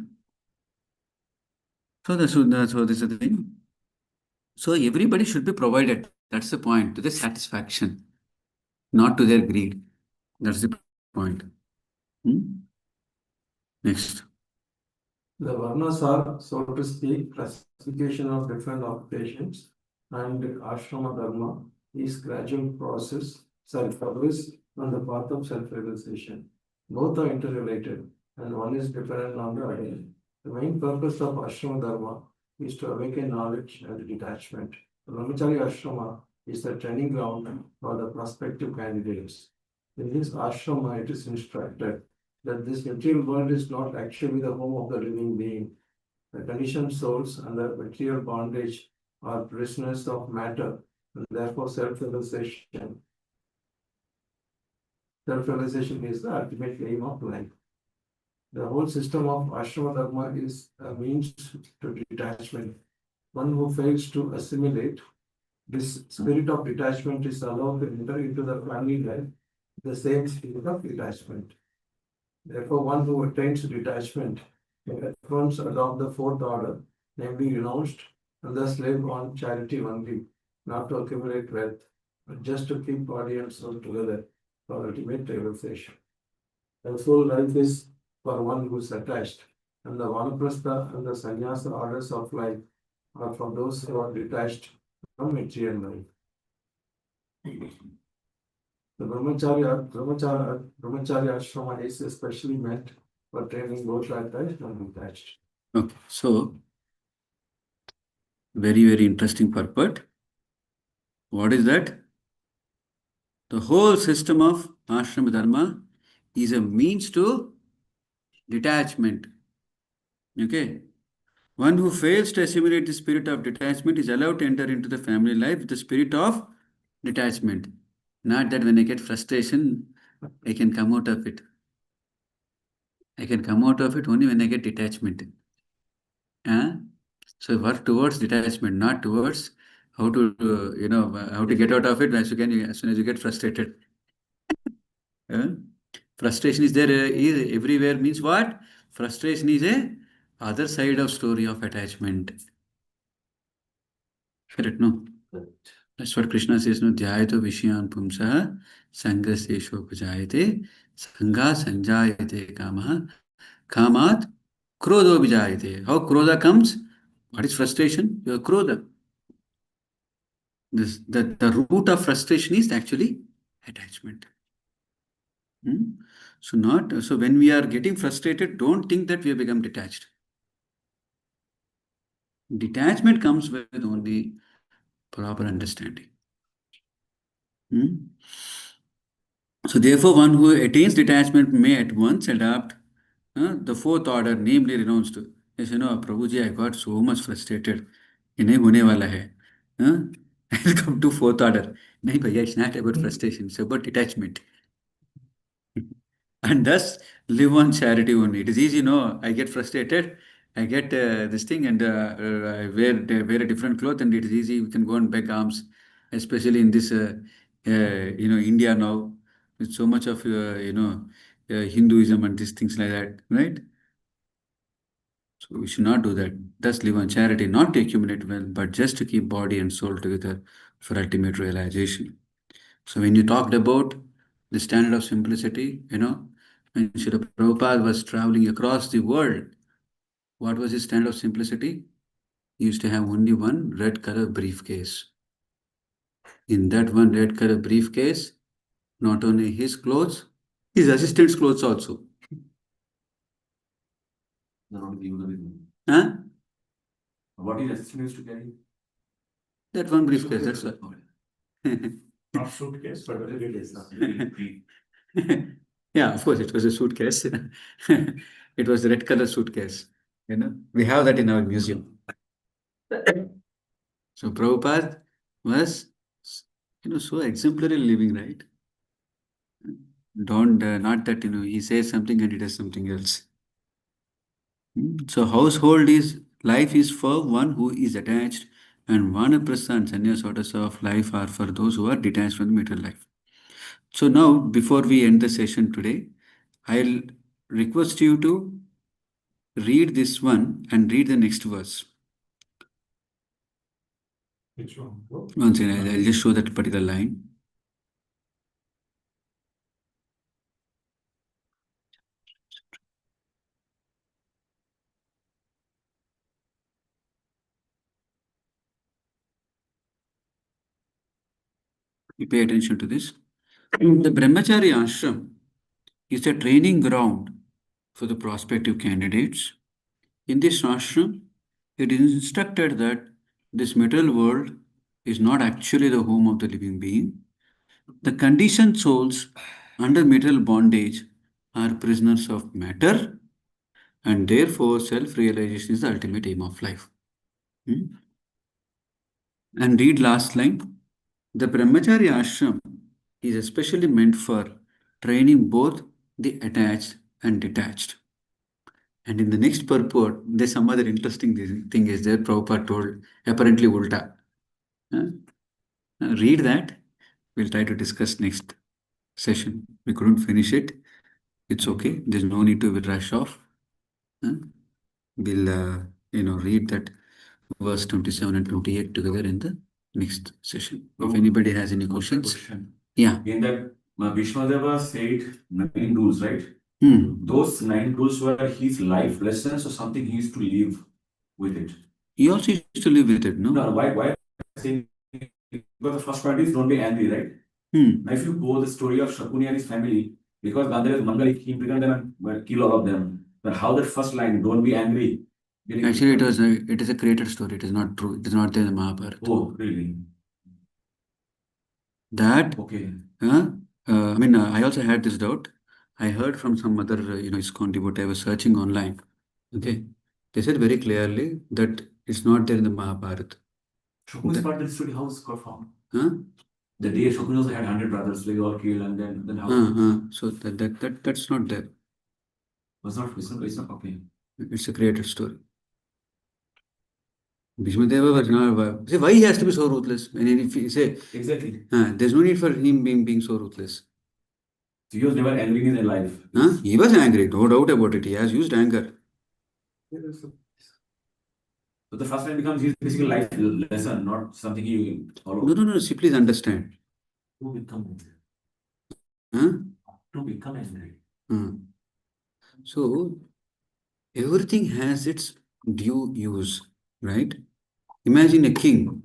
So this is the thing. So everybody should be provided. That's the point. To their satisfaction, not to their greed. That's the point. Next. the Varnas are, so to speak, classification of different occupations, and ashrama dharma is gradual process, self-service, on the path of self-realization. Both are interrelated, and one is dependent on the other. The main purpose of ashrama dharma is to awaken knowledge and detachment. The brahmachari ashrama is the training ground for the prospective candidates. In this ashrama, it is instructed that this material world is not actually the home of the living being. The conditioned souls under material bondage are prisoners of matter, and therefore self-realization. Self-realization is the ultimate aim of life. The whole system of ashrama dharma is a means to detachment. One who fails to assimilate this spirit of detachment is allowed to enter into the family life, the same spirit of detachment. Therefore, one who attains detachment may at once adopt the fourth order, namely renounced, and thus live on charity only, not to accumulate wealth, but just to keep body and soul together for ultimate realization. Therefore, life is for one who is attached, and the vanaprastha and the sannyasa orders of life are for those who are detached from material life. The brahmacharya ashrama is especially meant for training both attached and detached. Okay, so very, very interesting purport. What is that? The whole system of ashrama dharma is a means to detachment. Okay. One who fails to assimilate the spirit of detachment is allowed to enter into the family life with the spirit of detachment. Not that when I get frustration, I can come out of it. I can come out of it only when I get detachment. So work towards detachment, not towards how to, how to get out of it as soon as you get frustrated. Frustration is there is everywhere means what? Frustration is a other side of story of attachment. Correct, no? That's what Krishna says, no? Dhyayato Vishyan Pumsaha Sangasesho Pajayate Sangha Sanjayate Kamaha Kamat Krodho Vijayate. How Krodha comes? What is frustration? Your Krodha. The root of frustration is actually attachment. Hmm? So when we are getting frustrated, don't think that we have become detached. Detachment comes with only proper understanding. Hmm? So therefore, one who attains detachment may at once adopt the fourth order, namely renounced. Yes, Prabhu ji, I got so much frustrated. ये नहीं होने वाला है. Huh? I'll come to fourth order. नहीं भैया, it's not about frustration, it's about detachment. And thus live on charity only. It is easy, no? I get frustrated, I get this thing, and I wear a different cloth, and it is easy. We can go and beg alms, especially in this, India now, with so much of, Hinduism and these things like that, right? So we should not do that. Thus live on charity, not to accumulate wealth, but just to keep body and soul together for ultimate realization. So when you talked about the standard of simplicity, when Srila Prabhupada was traveling across the world, what was his standard of simplicity? He used to have only one red color briefcase. In that one red color briefcase, not only his clothes, his assistant's clothes also. Huh? What is assistant used to carry? That one briefcase, that's what. Not suitcase, but a briefcase. Yeah, of course, it was a suitcase. It was a red color suitcase. We have that in our museum. So Prabhupada was, so exemplary living, right? Don't, not that, he says something and he does something else. So life is for one who is attached, and vanaprastha and sannyasa of life are for those who are detached from the material life. So now, before we end the session today, I'll request you to read this one and read the next verse. Which one? Once again, I'll just show that particular line. You pay attention to this. The Brahmachari ashram is a training ground for the prospective candidates. In this ashram, it is instructed that this material world is not actually the home of the living being. The conditioned souls under material bondage are prisoners of matter, and therefore self-realization is the ultimate aim of life. And read last line. The Brahmacharya ashram is especially meant for training both the attached and detached. And in the next purport, there's some other interesting thing is there. Prabhupada told apparently ulta. Read that. We'll try to discuss next session. We couldn't finish it. It's okay. There's no need to rush off. We'll read that verse 27 and 28 together in the next session. If anybody has any questions. Yeah. In that, Bhīṣmadeva said 9 rules, right? Those 9 rules were his life lessons or something he used to live with it. He also used to live with it, no? No, why? Saying, because the first part is don't be angry, right? Now, if you go the story of Shakuni and his family, because Gandhara is Mangal, he imprisoned them and kill all of them. But how that first line, don't be angry. Actually, it is a created story. It is not true. It is not there in the Mahabharata. Oh, really? That, okay. I also had this doubt. I heard from some other, ISKCON devotee. I was searching online. Okay. They said very clearly that it's not there in the Mahabharata. Shakuni's part of the story, how is it found? Huh? The day Shakuni also had 100 brothers, they all killed, and then how? So that's not there. It's not okay. It's a created story. Bhīṣmadeva was not. See, why he has to be so ruthless? And if he say exactly, there's no need for him being so ruthless. So he was never angry in his life. He was angry, no doubt about it. He has used anger. So the first line becomes his physical life lesson, not something he followed. No. See, please understand. To become angry. To become angry. So everything has its due use, right? Imagine a king.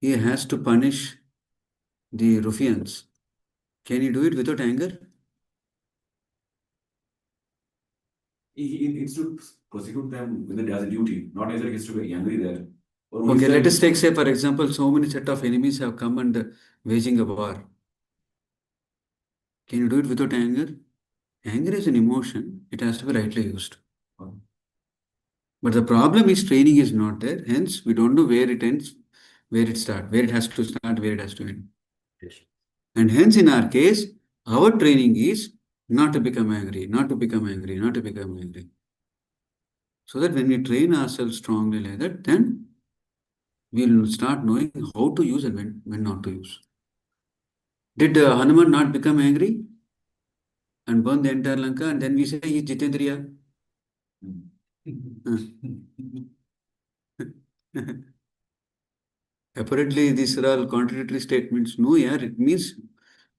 He has to punish the ruffians. Can you do it without anger? He needs to prosecute them when it has a duty, not necessarily he has to be angry there. Or will he Okay, say- let us take, say, for example, so many set of enemies have come and waging a war. Can you do it without anger? Anger is an emotion, it has to be rightly used. But the problem is training is not there, hence we don't know where it ends, where it starts, where it has to start, where it has to end. And hence in our case, our training is not to become angry, not to become angry, not to become angry. So that when we train ourselves strongly like that, then we'll start knowing how to use and when not to use. Did Hanuman not become angry and burn the entire Lanka and then we say he's Jitendriya? Apparently, these are all contradictory statements. No, yeah, it means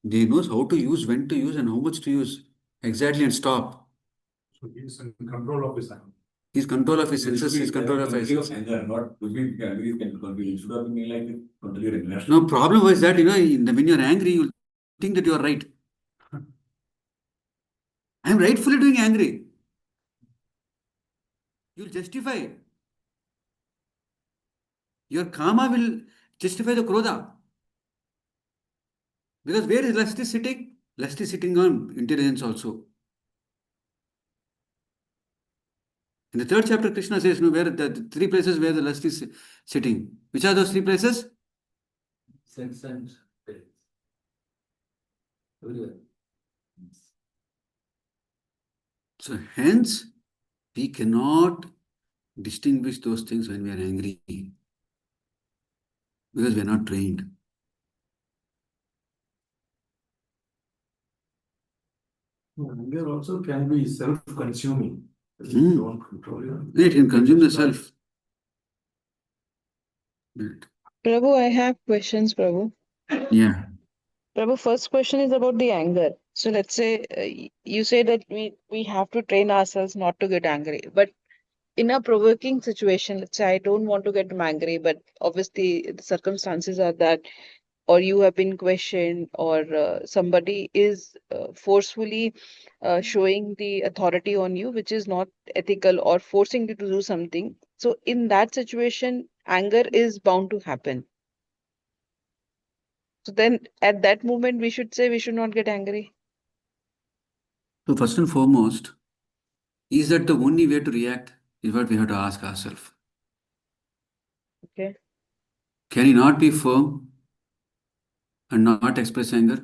they knows how to use, when to use, and how much to use. Exactly, and stop. So he is in control of his anger. He's control of his senses, he's control of his senses. anger, not being angry can control. Should have been like control your anger. No, problem was that, when you're angry, you think that you're right. I'm rightfully doing angry. You'll justify. Your karma will justify the krodha. Because where is lust is sitting? Lust is sitting on intelligence also. In the third chapter, Krishna says, where the three places where the lust is sitting. Which are those three places? Sense and spirit. Everywhere. So hence, we cannot distinguish those things when we are angry. Because we are not trained. Anger also can be self-consuming. If Hmm. you don't control your. It can consume the self. Right. Prabhu, I have questions, Prabhu. Yeah. Prabhu, first question is about the anger. So let's say you say that we have to train ourselves not to get angry. But in a provoking situation, let's say I don't want to get angry, but obviously the circumstances are that, or you have been questioned, or somebody is forcefully showing the authority on you, which is not ethical, or forcing you to do something. So in that situation, anger is bound to happen. So then at that moment, we should say we should not get angry. So first and foremost, is that the only way to react? Is what we have to ask ourselves. Okay. Can you not be firm and not express anger?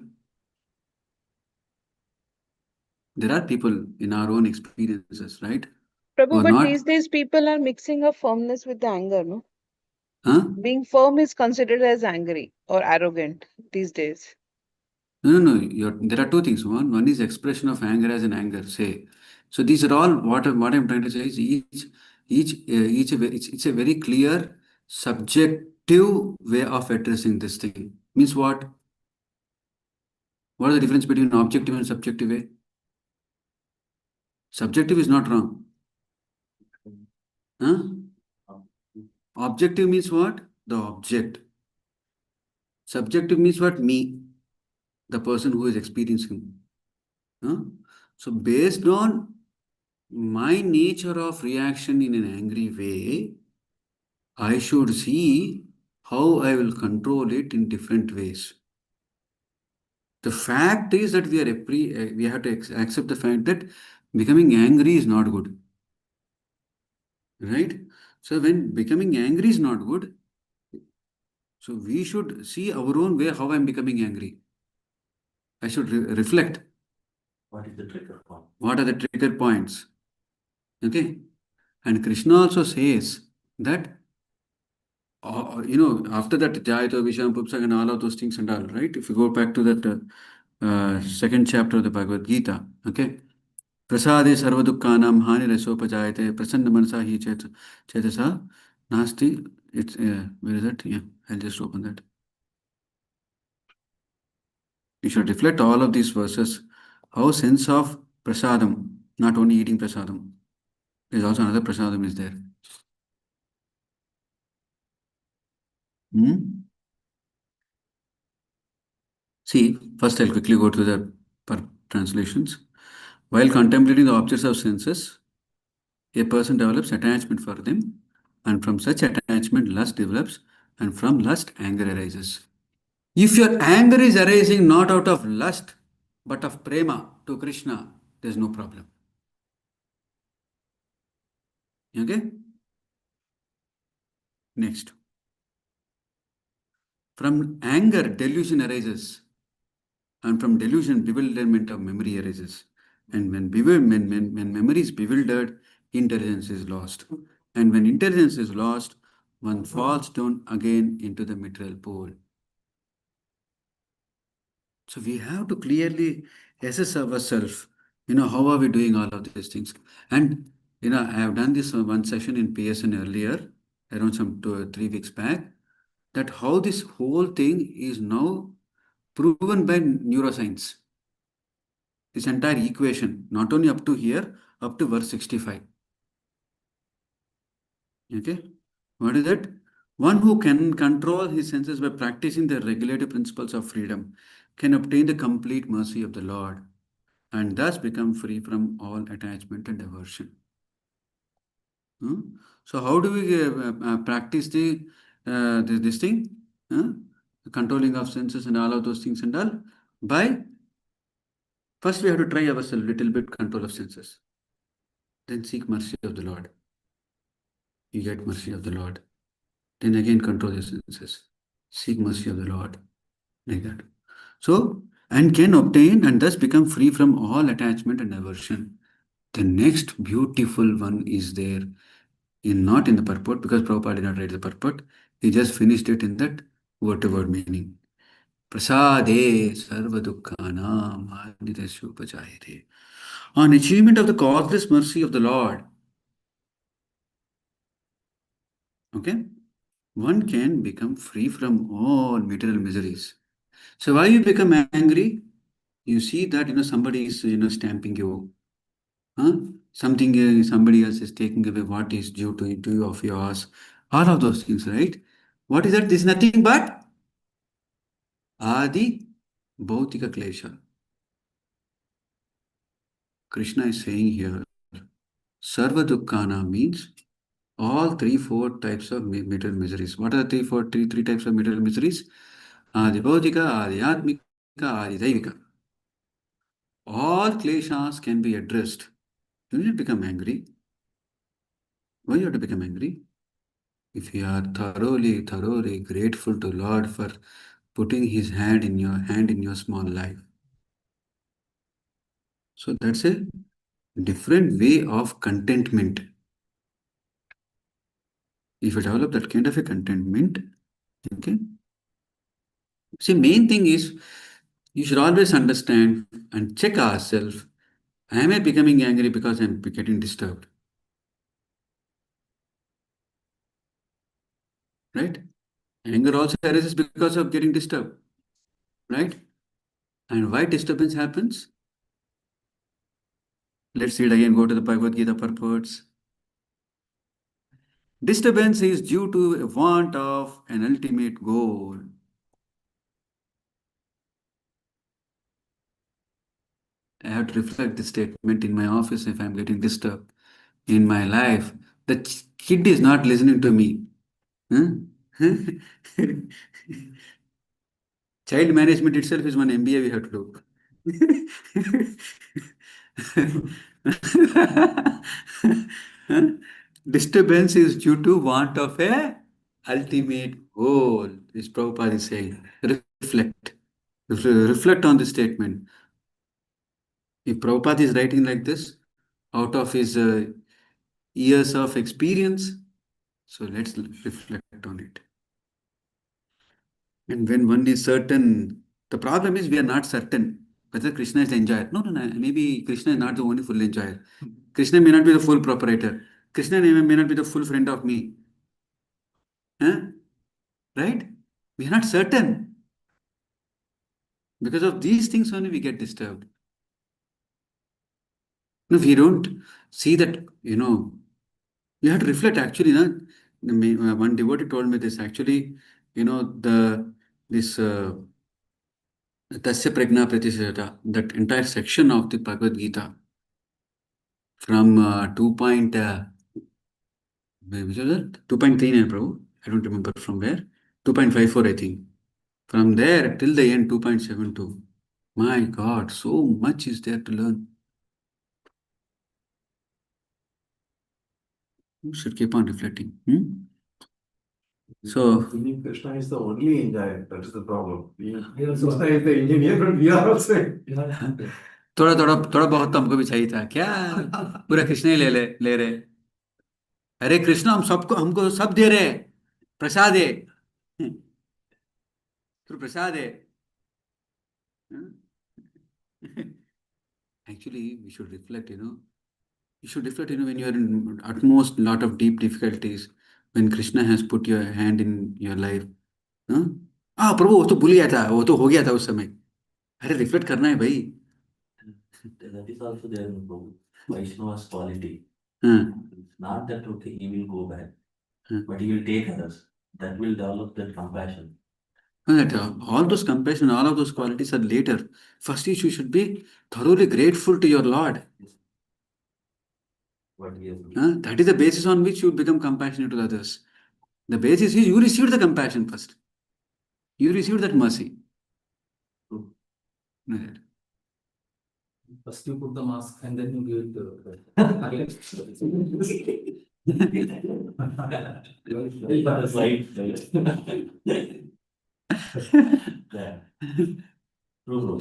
There are people in our own experiences, right? Who Prabhu, are but not, these days people are mixing up firmness with the anger, no? huh? Being firm is considered as angry or arrogant these days. No. There are two things. One is expression of anger as an anger, say. So these are all what I'm trying to say is it's a very clear subjective way of addressing this thing. Means what? What is the difference between objective and subjective way? Subjective is not wrong. Huh? Objective means what? The object. Subjective means what? Me, the person who is experiencing. Huh? So based on my nature of reaction in an angry way, I should see how I will control it in different ways. The fact is that we have to accept the fact that becoming angry is not good. Right? So when becoming angry is not good, so we should see our own way how I'm becoming angry. I should reflect. What is the trigger point? What are the trigger points? Okay. And Krishna also says that, after that, Jayata, Visham, Pupsak, and all of those things and all, right? If you go back to that second chapter of the Bhagavad Gita, okay? Prasade sarva dukkhanam hani rasopajayate prasanna manasa hi chetasa nasti. It's, where is that? Yeah, I'll just open that. You should reflect all of these verses. How sense of prasadam, not only eating prasadam, there's also another prasadam is there. Hmm? See, first I'll quickly go to the translations. While contemplating the objects of senses, a person develops attachment for them, and from such attachment, lust develops, and from lust, anger arises. If your anger is arising not out of lust, but of prema to Krishna, there's no problem. Okay? Next. From anger, delusion arises, and from delusion, bewilderment of memory arises. And when memory is bewildered, intelligence is lost. And when intelligence is lost, one falls down again into the material pool. So we have to clearly assess ourselves. How are we doing all of these things? And I have done this one session in PSN earlier, around some 2 or 3 weeks back, that how this whole thing is now proven by neuroscience. This entire equation, not only up to here, up to verse 65. Okay? What is that? One who can control his senses by practicing the regulative principles of freedom can obtain the complete mercy of the Lord and thus become free from all attachment and aversion. So how do we practice this thing? Controlling of senses and all of those things and all? By first we have to try ourselves little bit control of senses. Then seek mercy of the Lord. You get mercy of the Lord. Then again control your senses. Seek mercy of the Lord. Like that. So, and can obtain and thus become free from all attachment and aversion. The next beautiful one is there not in the purport, because Prabhupada did not write the purport. He just finished it in that word-to-word meaning. Prasade sarva dukkhanam adidasya upajayate. On achievement of the causeless mercy of the Lord, okay, one can become free from all material miseries. So why you become angry? You see that somebody is stamping you. Somebody else is taking away what is due to you of yours. All of those things, right? What is that? This is nothing but Adi Bhautika Klesha. Krishna is saying here, Sarva Dukkhana means all 3-4 types of material miseries. What are the three types of material miseries? Adi Bhautika, Adi Atmika, Adi Daivika. All kleshas can be addressed. You need to become angry. Why you have to become angry? If you are thoroughly grateful to Lord for putting His hand in your small life. So that's a different way of contentment. If you develop that kind of a contentment, okay. See, main thing is you should always understand and check ourselves. Am I becoming angry because I'm getting disturbed? Right? Anger also arises because of getting disturbed. Right? And why disturbance happens? Let's read again, go to the Bhagavad Gita purports. Disturbance is due to a want of an ultimate goal. I have to reflect this statement in my office if I'm getting disturbed. In my life, the kid is not listening to me. Child management itself is one MBA we have to do. Disturbance is due to want of a ultimate goal. This Prabhupada is saying. Reflect. Reflect on this statement. If Prabhupada is writing like this, out of his years of experience, so let's reflect on it. And when one is certain, the problem is we are not certain whether Krishna is the enjoyer. No. Maybe Krishna is not the only full enjoyer. Krishna may not be the full proprietor. Krishna may not be the full friend of me. Huh? Right? We are not certain. Because of these things only we get disturbed. No, we don't see that, you have to reflect actually. One devotee told me this actually, this Tasya Prajna Pratisthata, that entire section of the Bhagavad Gita from 2.39, Prabhu. I don't remember from where. 2.54, I think. From there till the end, 2.72. My God, so much is there to learn. You should keep on reflecting. So, Krishna is the only engineer. That is the problem. Krishna is the engineer, but we are also. थोड़ा थोड़ा थोड़ा बहुत तो हमको भी चाहिए था क्या? पूरा कृष्ण ही ले रहे. अरे कृष्ण हम सबको हमको सब दे रहे. प्रसाद है. तो प्रसाद है. Actually, we should reflect, You should reflect, when you are in utmost lot of deep difficulties, when Krishna has put your hand in your life. प्रभु वो तो भूल गया था, वो तो हो गया था उस समय. अरे रिफ्लेक्ट करना है भाई. That is also there in Prabhu. Vaishnava's quality. हाँ. It's not that okay, he will go back, हाँ. but he will take others. That will develop that compassion. All those compassion, all of those qualities are later. First, you should be thoroughly grateful to your Lord. What he has That is the basis on which you become compassionate to others. The basis is you received the compassion first. You received that mercy. Right. First you put the mask and then you give it to Yeah. True.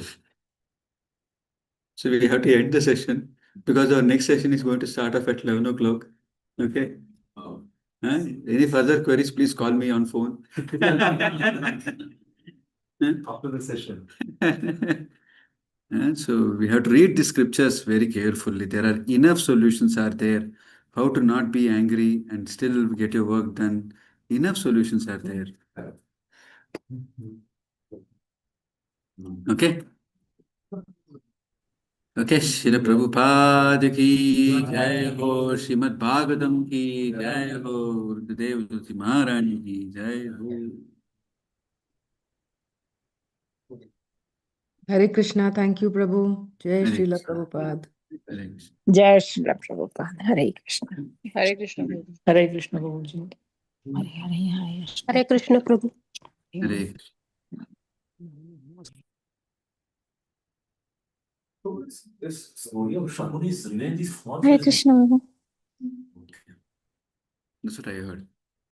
So we have to end the session because our next session is going to start off at 11 o'clock. Okay. Any further queries, please call me on phone. After the session. So we have to read the scriptures very carefully. There are enough solutions are there. How to not be angry and still get your work done. Enough solutions are there. Okay. Okay, Srila Prabhupada ki jai ho, Srimad Bhagavatam ki jai ho, Gurudev Tulsi Maharani ki jai ho. Hare Krishna, thank you, Prabhu. Jai Hare Srila Krishna. Prabhupada. Hare Krishna. Jai Shri Prabhupada. Hare Krishna. Hare Krishna. Hare Krishna, Prabhuji. Hare Krishna Prabhu. Hare Krishna. This story of Shakuni's revenge is false. Hare Krishna Prabhu. That's what I heard.